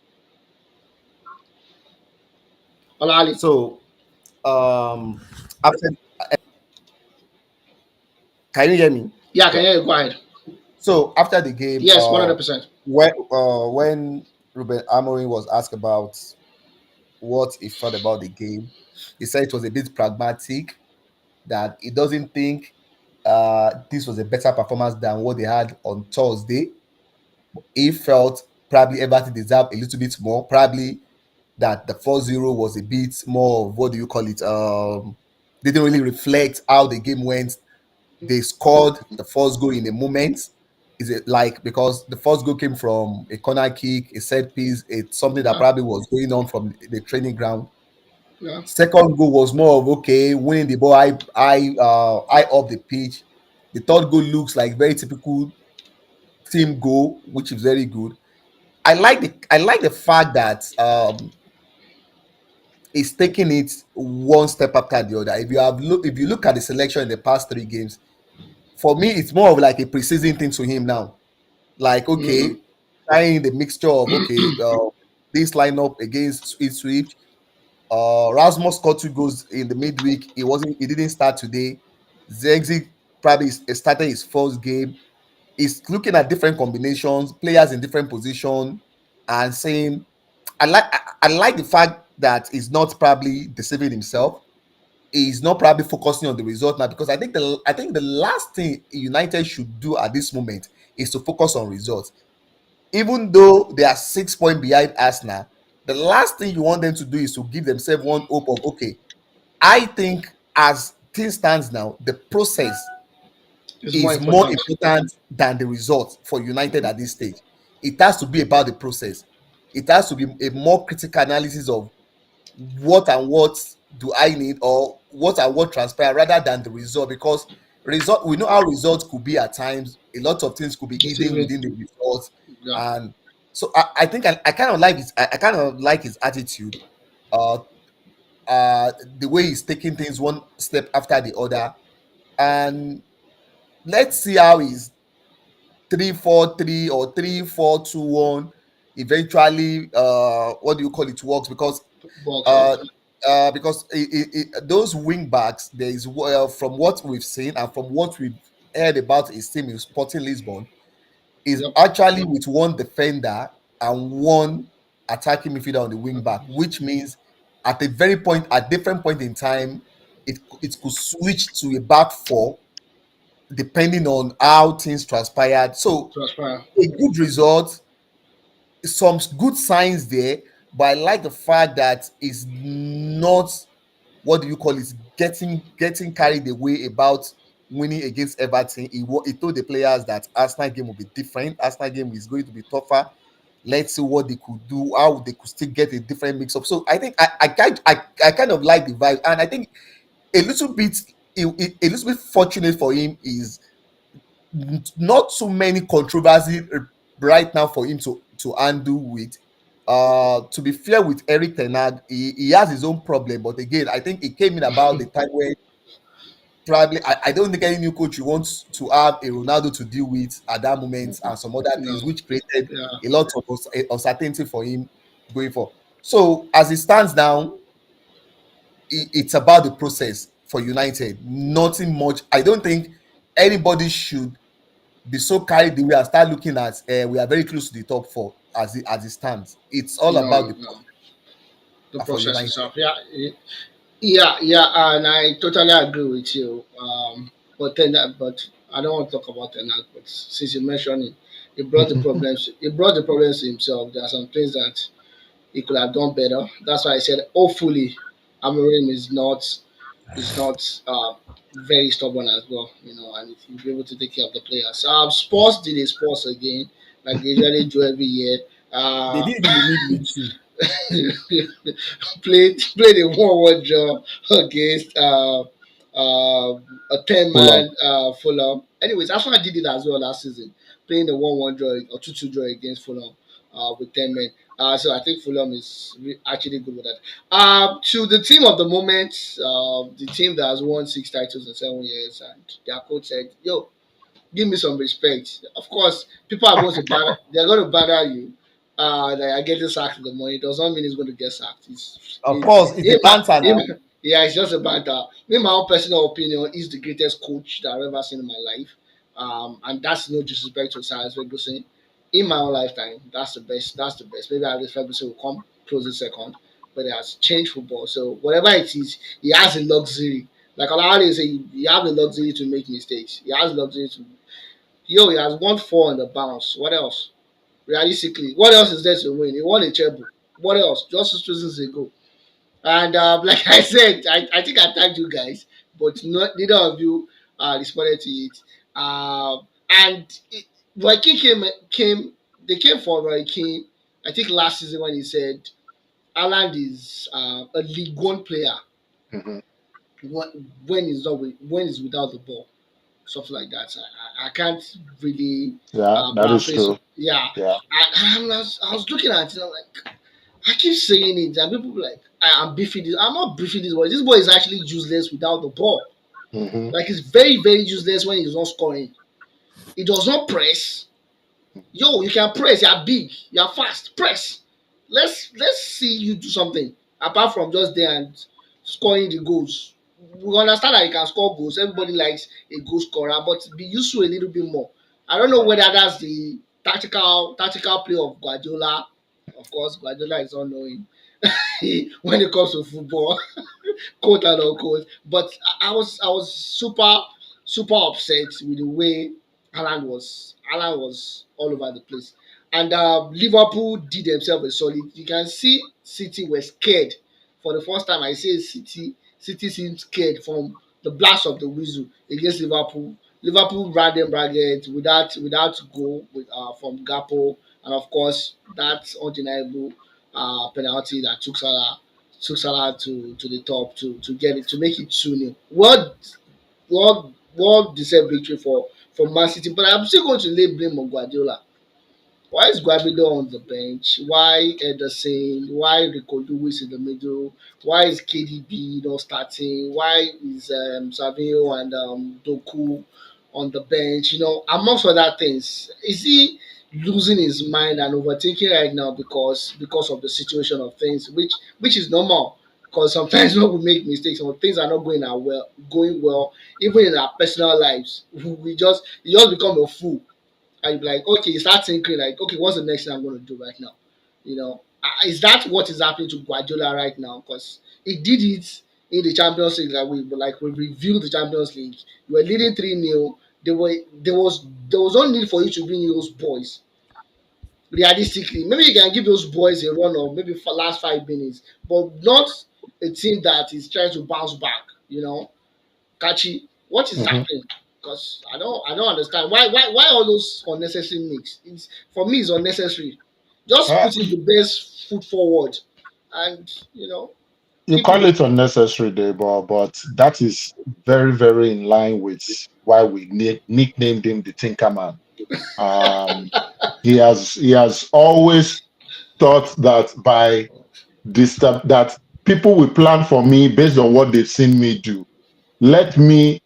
Olali. So after, can you hear me? Yeah, can Yeah. you hear you? Go ahead. So after the game, Yes, 100%. when Ruben Amorim was asked about what he thought about the game, he said it was a bit pragmatic, that he doesn't think this was a better performance than what they had on Thursday. He felt probably Everton deserved a little bit more. Probably that the 4-0 was a bit more of, what do you call it? They didn't really reflect how the game went. They scored the first goal in a moment. is it like because the first goal came from a corner kick, a set piece, it's something that Yeah, probably was going on from the training ground. yeah. Second goal was more of okay, winning the ball high up the pitch. The third goal looks like very typical team goal, which is very good. I like the fact that he's taking it one step after the other. If you look at the selection in the past three games, for me it's more of like a preseason thing to him now. Like Mm, okay, trying the mixture of okay, this lineup against Ipswich. Rasmus scored two goals in the midweek. He didn't start today. Zegzi probably started his first game. He's looking at different combinations, players in different position, and saying, I like the fact that he's not probably deceiving himself. He's not probably focusing on the result now because I think the last thing United should do at this moment is to focus on results. Even though they are 6 points behind Arsenal, the last thing you want them to do is to give themselves one hope of okay. I think as things stands now, the process it's more is more important. important than the result for United at this stage. It has to be about the process. It has to be a more critical analysis of what and what do I need or what and what transpire rather than the result because result we know how results could be at times. A lot of things could be It's hidden even, within the results, yeah, and so I think I kind of like I kind of like his attitude, uh, the way he's taking things one step after the other, and let's see how his 3-4-3 or 3-4-2-1 eventually what do you call it works works out. uh because those wing backs there is from what we've seen and from what we've heard about his team in Sporting Lisbon is Yep, actually with one defender and one attacking midfielder on the wing back, which means at different point in time it could switch to a back four depending on how things transpired. So transpire. a good result, some good signs there, but I like the fact that it's not what do you call it, getting carried away about winning against Everton. He told the players that Arsenal game will be different. Arsenal game is going to be tougher. Let's see what they could do, how they could still get a different mix up. So I think I kind of like the vibe, and I think a little bit a little bit fortunate for him is not too many controversy right now for him to handle with. To be fair with Eric Ten Hag, he has his own problem, but again, I think it came in about the time where probably I don't think any new coach wants to have a Ronaldo to deal with at that moment and some other No, things which created yeah, a lot of uncertainty for him going for. So as it stands now, it's about the process for United. Nothing much. I don't think anybody should be so carried away and start looking at we are very close to the top four as it stands. It's all about no, the no. The for process United. itself. Yeah, yeah, yeah, and I totally agree with you. But I don't want to talk about Tenag. But since you mentioned it, he brought the problems. He brought the problems to himself. There are some things that he could have done better. That's why I said hopefully Amorim is not very stubborn as well, and he'll be able to take care of the players. Sports did a sports again, like they usually do every year. They Uh, did it in the midweek too. played a 1-1 draw against a 10 Fulham. man Fulham. Anyways, Arsenal did it as well last season, playing a 1-1 draw or 2-2 draw against Fulham with 10 men. So I think Fulham is actually good with that. To the team of the moment, the team that has won 6 titles in 7 years, and their coach said, "Yo, give me some respect." Of course, people are going to banner. They're going to banner you. That are getting sacked in the morning does not mean he's going to get sacked. Of course, it's a banter now. Yeah, it's just a banter. Me, my own personal opinion, is the greatest coach that I've ever seen in my life. And that's no disrespect to Sir Alex Ferguson. In my own lifetime, that's the best. That's the best. Maybe Alex Ferguson will come close in second, but it has changed football. So whatever it is, he has the luxury. Like I say, you have the luxury to make mistakes. He has the luxury to. He has won four on the bounce. What else? Realistically, what else is there to win? He won a treble. What else? Just 2 seasons ago. And like I said, I think I tagged you guys, but neither of you responded to it. And Roy Keane came they came for Roy Keane, I think last season when he said Haaland is a League One player Hmm. when he's not when he's without the ball, something like that. I can't really Yeah, that is paraphrase. true. Yeah, Yeah. I was looking at it. I'm like, I keep saying it, and people be like, I'm beefing this. I'm not beefing this boy. This boy is actually useless without the ball. Hmm. Like, he's very, very useless when he's not scoring. He does not press. Yo, you can press. You're big. You're fast. Press. Let's see you do something apart from just there and scoring the goals. We understand that you can score goals. Everybody likes a goal scorer, but be useful a little bit more. I don't know whether that's the tactical play of Guardiola. Of course, Guardiola is unknowing when it comes to football. Quote and unquote. But I was super upset with the way Alan was all over the place. And Liverpool did themselves a solid. You can see City were scared for the first time. I say City seemed scared from the blast of the whistle against Liverpool. Liverpool ran them ragged without goal from Gapo, and of course that undeniable penalty that took Salah to the top to get it to make it 2-0. Well deserved victory for Man City, but I'm still going to lay blame on Guardiola. Why is Guabido on the bench? Why Ederson? Why Rico Lewis in the middle? Why is KDB not starting? Why is Savio and Doku on the bench? Amongst other things, is he losing his mind and overthinking right now because of the situation of things, which is normal. Because sometimes when we make mistakes, or things are not going well, even in our personal lives, you just become a fool and you be like, okay, you start thinking like, okay, what's the next thing I'm going to do right now? Is that what is happening to Guardiola right now? Because he did it in the Champions League, like we reviewed the Champions League. You were leading 3-0. There was no need for you to bring in those boys. Realistically, maybe you can give those boys a run of maybe for last 5 minutes, but not a team that is trying to bounce back. Kachi, what is Hmm. happening? Because I don't understand why all those unnecessary mix. It's for me it's unnecessary. Just Uh, put in the best foot forward, and you keep it call it moving. unnecessary, Debo, but that is very, very in line with why we nicknamed him the Tinkerman. Um, he has always thought that by this that people will plan for me based on what they've seen me do. Let me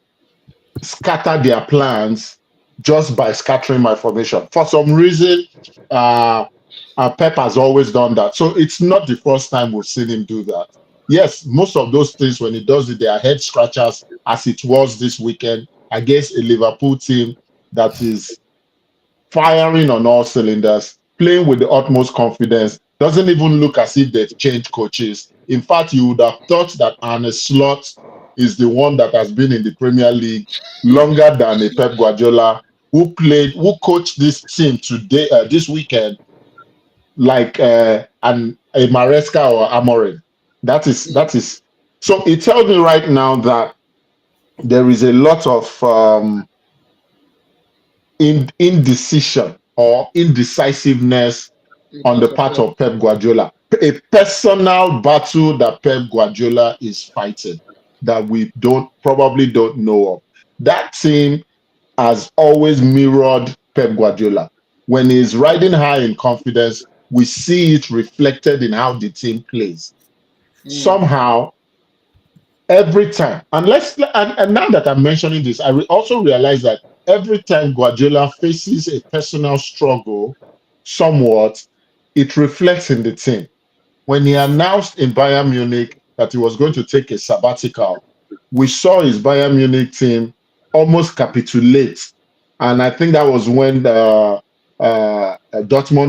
scatter their plans just by scattering my formation. For some reason, uh, Pep has always done that. So it's not the first time we've seen him do that. Yes, most of those things, when he does it, they are head scratchers, as it was this weekend against a Liverpool team that is firing on all cylinders, playing with the utmost confidence. Doesn't even look as if they've changed coaches. In fact, you would have thought that Arne Slot is the one that has been in the Premier League longer than a Pep Guardiola, who coached this team today, this weekend, like a Maresca or Amorim. That is Mm, that is. So it tells me right now that there is a lot of indecision or indecisiveness in the on part the of part Pep. of Pep Guardiola. A personal battle that Pep Guardiola is fighting that we probably don't know of. That team has always mirrored Pep Guardiola. When he's riding high in confidence, we see it reflected in how the team plays. Mm, Somehow, every time, and now that I'm mentioning this, also realize that every time Guardiola faces a personal struggle, somewhat, it reflects in the team. When he announced in Bayern Munich that he was going to take a sabbatical, we saw his Bayern Munich team almost capitulate. And I think that was when Dortmund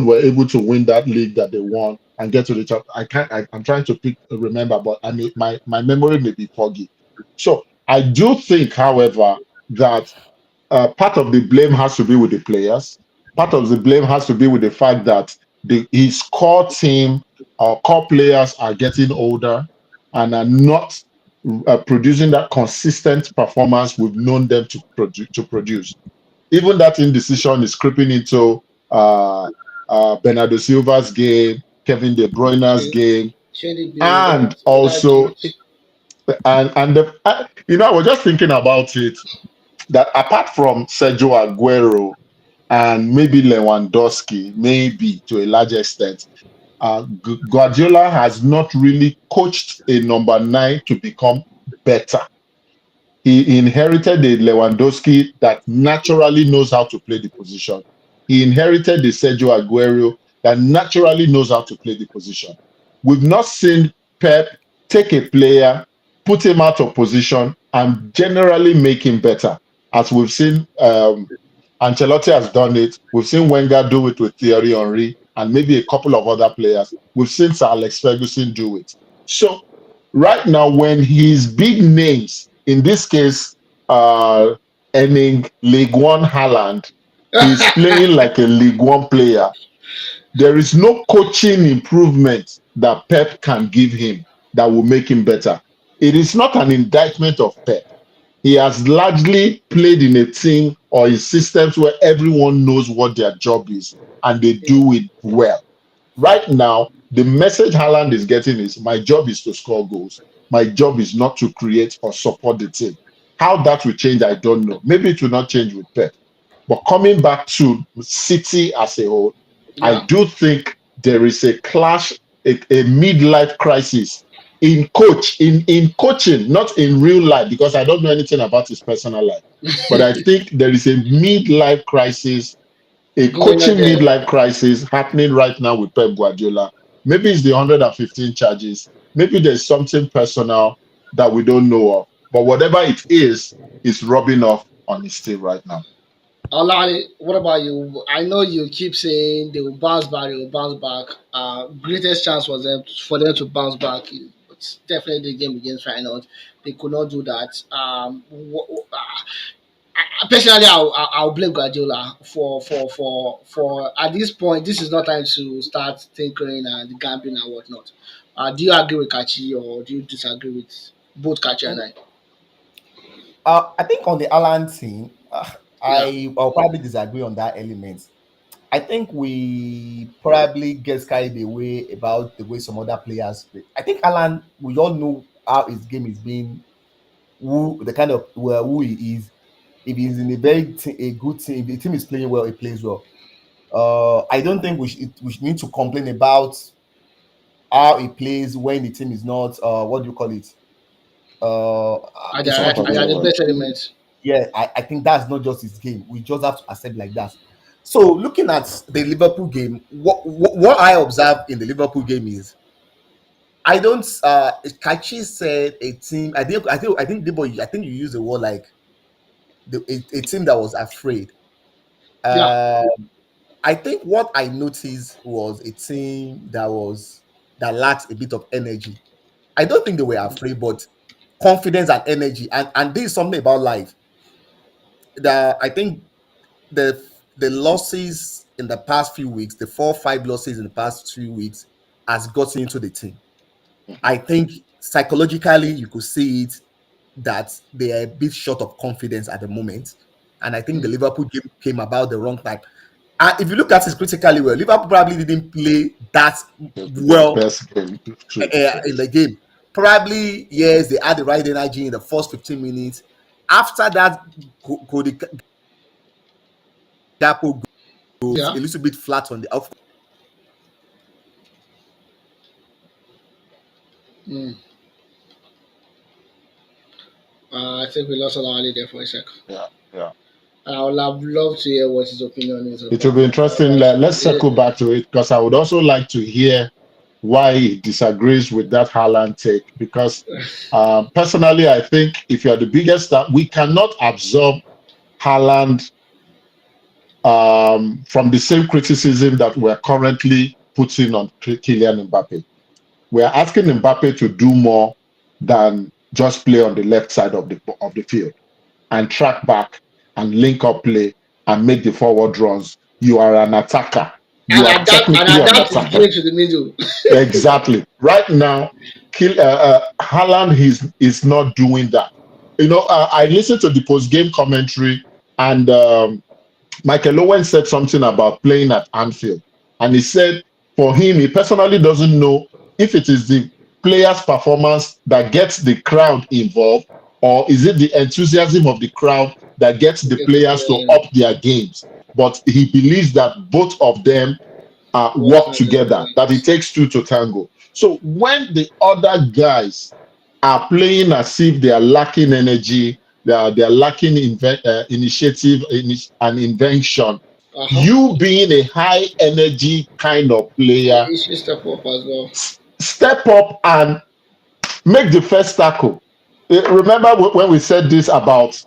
were able to win that league that they won and get to the top. I'm trying to remember, but my memory may be foggy. So I do think, however, that part of the blame has to be with the players. Part of the blame has to be with the fact that his core team, our core players, are getting older and are not producing that consistent performance we've known them to produce. Even that indecision is creeping into uh, Bernardo Silva's game, Kevin De Bruyne's game, Shady Bill, and Odegaard, also I was just thinking about it that apart from Sergio Aguero and maybe Lewandowski, maybe to a large extent, Guardiola has not really coached a number nine to become better. He inherited a Lewandowski that naturally knows how to play the position. He inherited the Sergio Aguero that naturally knows how to play the position. We've not seen Pep take a player, put him out of position, and generally make him better. As we've seen, Ancelotti has done it. We've seen Wenger do it with Thierry Henry and maybe a couple of other players. We've seen Sir Alex Ferguson do it. So right now, when his big names, in this case, earning League One Haaland, is playing like a League One player, there is no coaching improvement that Pep can give him that will make him better. It is not an indictment of Pep. He has largely played in a team or in systems where everyone knows what their job is and they yeah, do it well. Right now, the message Haaland is getting is my job is to score goals. My job is not to create or support the team. How that will change, I don't know. Maybe it will not change with Pep. But coming back to City as a whole, I yeah. do think there is a clash, a midlife crisis in coaching, not in real life, because I don't know anything about his personal life. But I think there is a midlife crisis, a Going on coaching there. midlife crisis happening right now with Pep Guardiola. Maybe it's the 115 charges. Maybe there's something personal that we don't know of. But whatever it is rubbing off on his team right now. Olani, what about you? I know you keep saying they will bounce back, they will bounce back. Greatest chance was them for them to bounce back. It's definitely the game against Feyenoord. They could not do that. Personally, I'll blame Guardiola for at this point. This is not time to start tinkering and gambling and whatnot. Do you agree with Kachi or do you disagree with both Kachi and I? I think on the Alan team, Yeah, I'll probably disagree on that element. I think we probably get carried away about the way some other players play. I think Alan, we all know how his game is being, who the kind of well, who he is. If he's in a a good team, if the team is playing well, he plays well. I don't think we should need to complain about how he plays when the team is not. What do you call it? It's not and giving the Performing. him. best element. Yeah, I think that's not just his game. We just have to accept like that. So looking at the Liverpool game, what I observed in the Liverpool game is I don't. Kachi said a team. I think you used the word like a team that was afraid. Yeah, Uh, I think what I noticed was a team that lacks a bit of energy. I don't think they were afraid, but confidence and energy. And this is something about life that I think the the losses in the past few weeks, the 4 or 5 losses in the past 2 weeks, has gotten into the team. I think psychologically you could see it that they are a bit short of confidence at the moment. And I think the Liverpool game came about the wrong time. And if you look at it critically well, Liverpool probably didn't play that Their well best game too. in the game. Probably, yes, they had the right energy in the first 15 minutes. After that, Cody Gakpo goes yeah. a little bit flat on the off. Mm. I think we lost Olani there for a sec. Yeah, yeah. I would have loved to hear what his opinion is It will about be that. interesting. Let's circle back to it because I would also like to hear why he disagrees with that Haaland take. Because personally, I think if you're the biggest star, we cannot absorb Haaland from the same criticism that we're currently putting on Kylian Mbappe. We're asking Mbappe to do more than just play on the left side of the field and track back and link up play and make the forward runs. You are an attacker. You are And technically an adapt his attacker. game to the middle. Exactly. Right now, Haaland is not doing that. I listened to the post game commentary, and Michael Owen said something about playing at Anfield, and he said for him, he personally doesn't know if it is the player's performance that gets the crowd involved, or is it the enthusiasm of the crowd that gets to the get the players to player up their games. But he believes that both of them work work hand in together, that it hand. takes two to tango. So when the other guys are playing as if they are lacking energy, they are lacking initiative and invention, Uh-huh. you being a high energy kind of player, It should step up as well. step up and make the first tackle. Remember when we said this about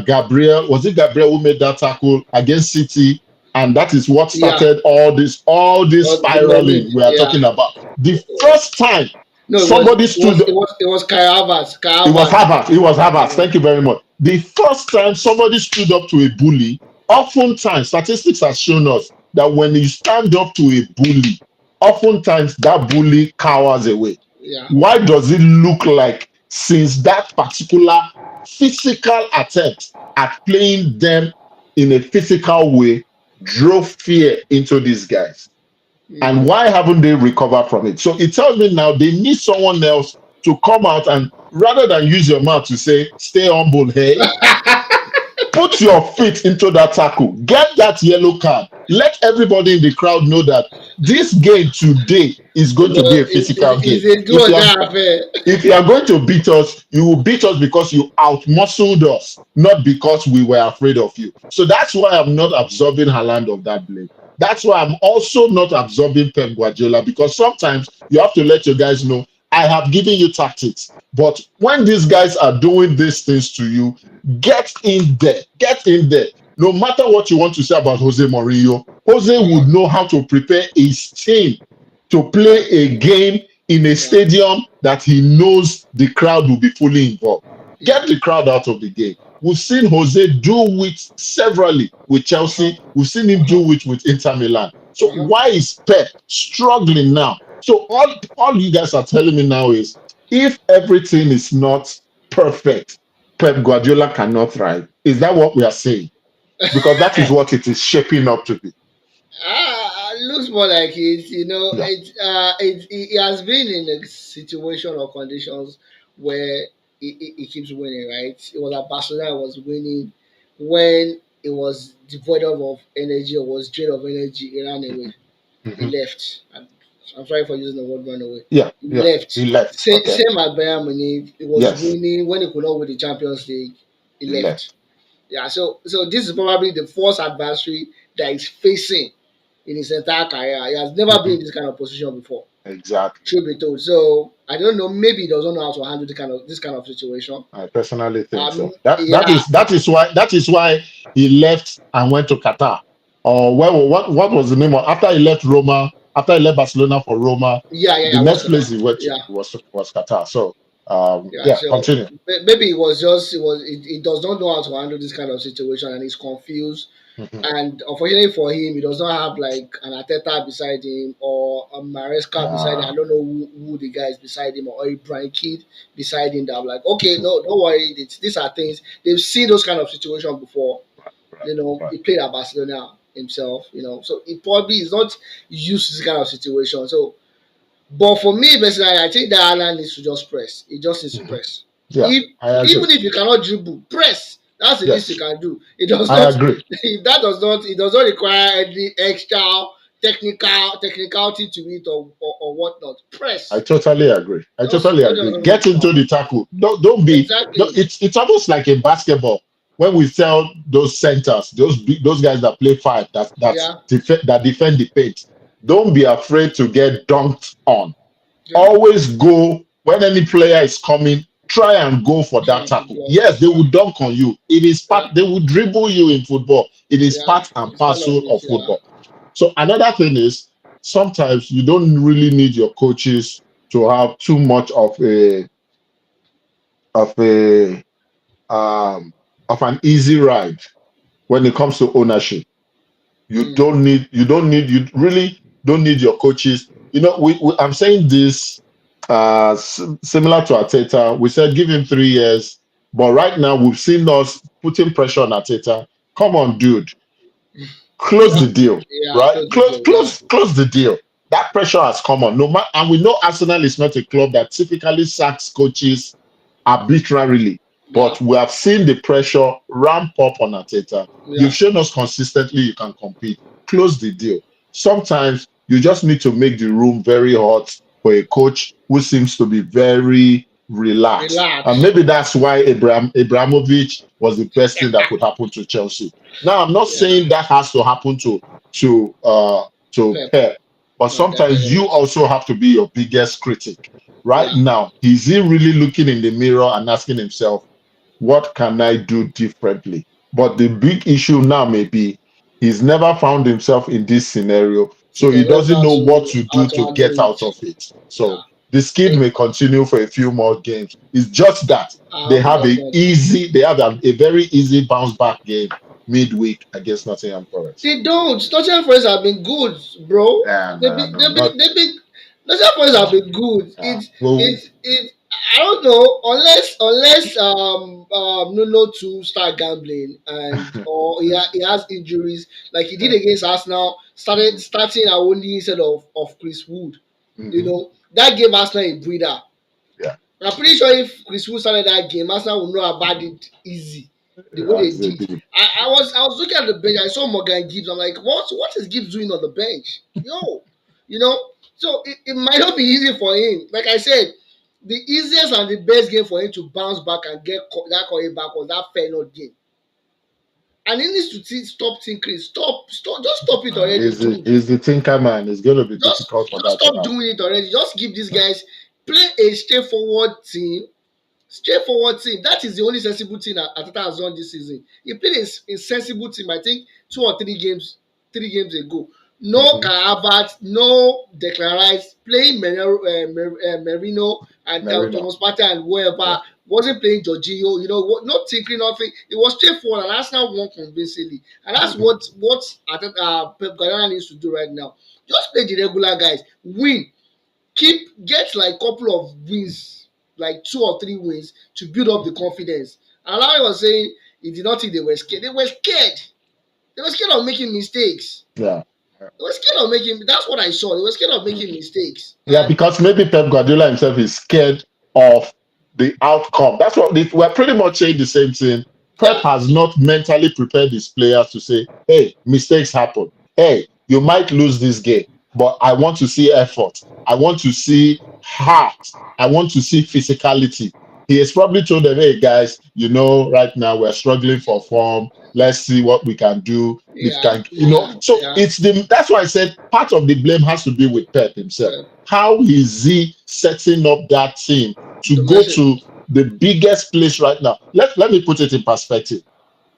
Gabriel? Was it Gabriel who made that tackle against City? And that is what Yeah. started all this The moment, spiraling we are yeah. talking about. The first time No, it was somebody it was stood, it was it was Kai Havertz. Kai it was Havertz. Havertz. It was Havertz. Thank you very much. The first time somebody stood up to a bully, oftentimes statistics have shown us that when you stand up to a bully, oftentimes that bully cowers away. Yeah. Why does it look like since that particular physical attempt at playing them in a physical way drove fear into these guys? And Mm. why haven't they recovered from it? So it tells me now they need someone else to come out and rather than use your mouth to say, stay humble, hey, put your feet into that tackle, get that yellow card, let everybody in the crowd know that this game today is going to be a physical game. It's a do If or you are die affair. if you are going to beat us, you will beat us because you outmuscled us, not because we were afraid of you. So that's why I'm not absorbing Haaland of that blame. That's why I'm also not absorbing Pep Guardiola, because sometimes you have to let your guys know, I have given you tactics. But when these guys are doing these things to you, get in there. Get in there. No matter what you want to say about Jose Mourinho, Jose would know how to prepare his team to play a game in a Yeah. stadium that he knows the crowd will be fully involved. Yeah. Get the crowd out of the game. We've seen Jose do it severally with Uh-huh. Chelsea. We've seen him Uh-huh. do it with Inter Milan. So Uh-huh. why is Pep struggling now? So all you guys are telling me now is if everything is not perfect, Pep Guardiola cannot thrive. Is that what we are saying? Because that is what it is shaping up to be. Looks more like it. Yeah. It has been in a situation or conditions where it keeps winning. Right? It was at Barcelona. Was winning when it was devoid of energy or was drained of energy. He ran away. He Mhm. left. I'm sorry for using the word run away. Yeah. He Yeah. He left. left. Okay. Same at Bayern Munich. It was Yes. winning when he could not win the Champions League. He He left. left. Yeah, so this is probably the first adversary that he's facing in his entire career. He has never been Mhm. in this kind of position before. Exactly. Truth be told, so I don't know. Maybe he doesn't know how to handle this kind of situation. I personally think so. That that Yeah, is that is why he left and went to Qatar. Or what was the name of after he left Roma, after he left Barcelona for Roma, the yeah. What's next Qatar? place he went to Yeah, was Qatar. So yeah. yeah, So continue. maybe it does not know how to handle this kind of situation and he's confused. Mhm. And unfortunately for him, he does not have like an Ateta beside him or a Maresca beside him. I Ah, don't know who the guy is beside him or a Brian Kidd beside him. That I'm like, okay, mhm. no, don't worry. These are things they've seen those kind of situations before. Right, right. He played at Barcelona himself. So he probably is not used to this kind of situation. So but for me personally, I think that Alan needs to just press. He just needs to Mhm. press. Yeah, If I agree. even if you cannot dribble, press. That's the least you Yes, can do. It does I not. agree. It does not require any extra technicality to it or whatnot. I Press. totally agree. I Just totally agree. Get into the tackle. Don't be. exactly. It's almost like in basketball when we tell those centers, those guys that play five, Yeah. that defend the paint. Don't be afraid to get dunked on. Yeah. Always go when any player is coming. Try and go for that Trying to tackle. block. Yes, they will dunk on you. It is part. Yeah. They will dribble you in football. It is Yeah. part and It's part of parcel it. of Yeah. football. So another thing is sometimes you don't really need your coaches to have too much of a of an easy ride when it comes to ownership. Mm. You really don't need your coaches. I'm saying this similar to Ateta. We said give him 3 years, but right now we've seen us putting pressure on Ateta. Come on, dude. close the deal, Yeah, right? close the Close, deal. Yeah, close the deal. That pressure has come on. No matter, and we know Arsenal is not a club that typically sacks coaches arbitrarily, yeah, but we have seen the pressure ramp up on Ateta. You've yeah. shown us consistently you can compete. Close the deal. Sometimes you just need to make the room very hot for a coach who seems to be very relaxed. And Relax. maybe that's why Abramovich was the best thing that could happen to Chelsea. Now, I'm not Yeah, saying that has to happen to Pep. Pep, but No, sometimes definitely you not. also have to be your biggest critic. Right Yeah, now, is he really looking in the mirror and asking himself, what can I do differently? But the big issue now may be he's never found himself in this scenario, he so he does not doesn't know know what to how do to to handle get out it. of it. Yeah, So the skid may continue for a few more games. It's just that I hope it does not. they have a very easy bounce back game midweek against Nottingham Forest. They don't. Nottingham Forest have been good, bro. And They be no, they be not they be Nottingham Forest have no. been good. Yeah. Well, It. I don't know unless Nuno to start gambling and or he has injuries like he did yeah. against Arsenal. Hmm. Starting Awoni instead of Chris Wood. You Hmm. know that gave Arsenal a breather. Yeah. I'm pretty sure if Chris Wood started that game, Arsenal would not have had it easy the way they As they did. did. I was looking at the bench. I saw Morgan Gibbs. I'm like, what is Gibbs doing on the bench? Yo, you know. So it might not be easy for him. Like I said, the easiest and the best game for him to bounce back and get that Korea back was that Feyenoord game. And he needs to stop tinkering. Just stop it already, dude. He's the thinker man. It's going to be Just difficult for just that to stop happen. doing it already. Just give these guys play a straightforward team. Straightforward team. That is the only sensible thing that Ateta has done this season. He played a sensible team, I think, 3 games ago. No Hmm. Kai Havertz, no Declan Rice, playing Merino and Marino. Thomas Partey and whoever, Yeah. wasn't playing Jorginho, not tinkering nothing. It was straightforward and Arsenal won convincingly. And that's Hmm. what Pep Guardiola needs to do right now. Just play the regular guys, win, get like couple of wins, like 2 or 3 wins to build up the confidence. And Larry was saying he did not think they were scared. They were scared. They were scared of making mistakes. Yeah. They were scared of making. That's what I saw. They were scared of making mistakes. Yeah, And because maybe Pep Guardiola himself is scared of the outcome. That's what we're pretty much saying the same thing. Pep yeah, has not mentally prepared his players to say, hey, mistakes happen. Hey, you might lose this game, but I want to see effort. I want to see heart. I want to see physicality. He has probably told them, hey, guys, right now we're struggling for form. Let's see what we can do. If yeah, can, yeah, so yeah. that's why I said part of the blame has to be with Pep himself. But How is he setting up that team to the go message, to the biggest place right now? Let me put it in perspective.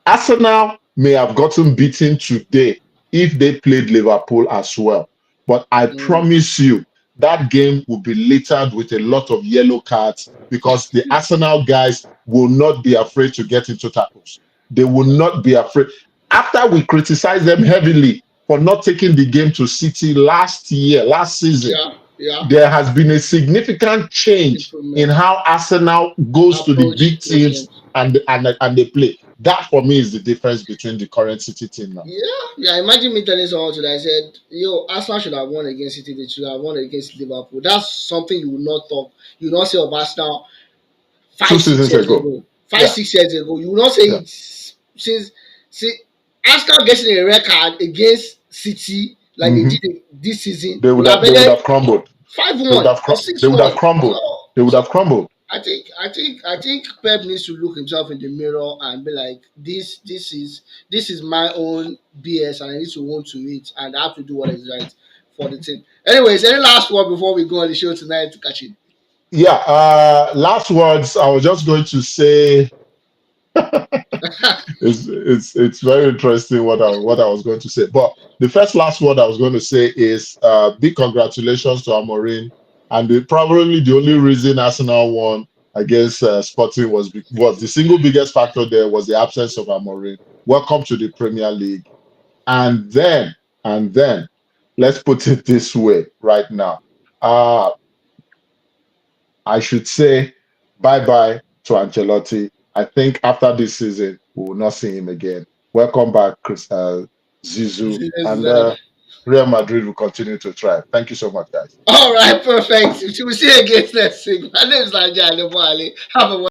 Arsenal may have gotten beaten today if they played Liverpool as well. But I mm, promise you, that game will be littered with a lot of yellow cards because the Arsenal guys will not be afraid to get into tackles. They will yeah, not be afraid. After we criticized them heavily for not taking the game to City last season, yeah, yeah. there has been a significant change in Improvement, how Arsenal goes to the approach, big big teams games. and they play. That for me is the difference between the current City team now. Yeah, yeah. Imagine me telling someone today. I said, "Yo, Arsenal should have won against City. They should have won against Liverpool." That's something you will not talk. You will not say of Arsenal Two five, six seasons years ago. ago. Five, Yeah, 6 years ago, you will not say yeah. it since. See, Arsenal getting a record against City like they Hmm. did this season would have They would ended have crumbled. five They would one have or they six would have one. crumbled. So, They would so have crumbled. I think Pep needs to look himself in the mirror and be like, this is my own BS and I need to own to it and I have to do what is right for the team. Anyways, any last word before we go on the show tonight to catch it? Yeah. Last words. I was just going to say it's very interesting what I was going to say. But the first last word I was going to say is big congratulations to Amorim. And probably the only reason Arsenal won against Sporting was the single biggest factor there was the absence of Amorim. Welcome to the Premier League. And then, let's put it this way right now. Uh, I should say bye bye to Ancelotti. I think after this season, we will not see him again. Welcome back, Chris, Zizou, and Zidane. Real Madrid will continue to thrive. Thank you so much, guys. All right, perfect. We will see you again next week. My name is Nigel Have a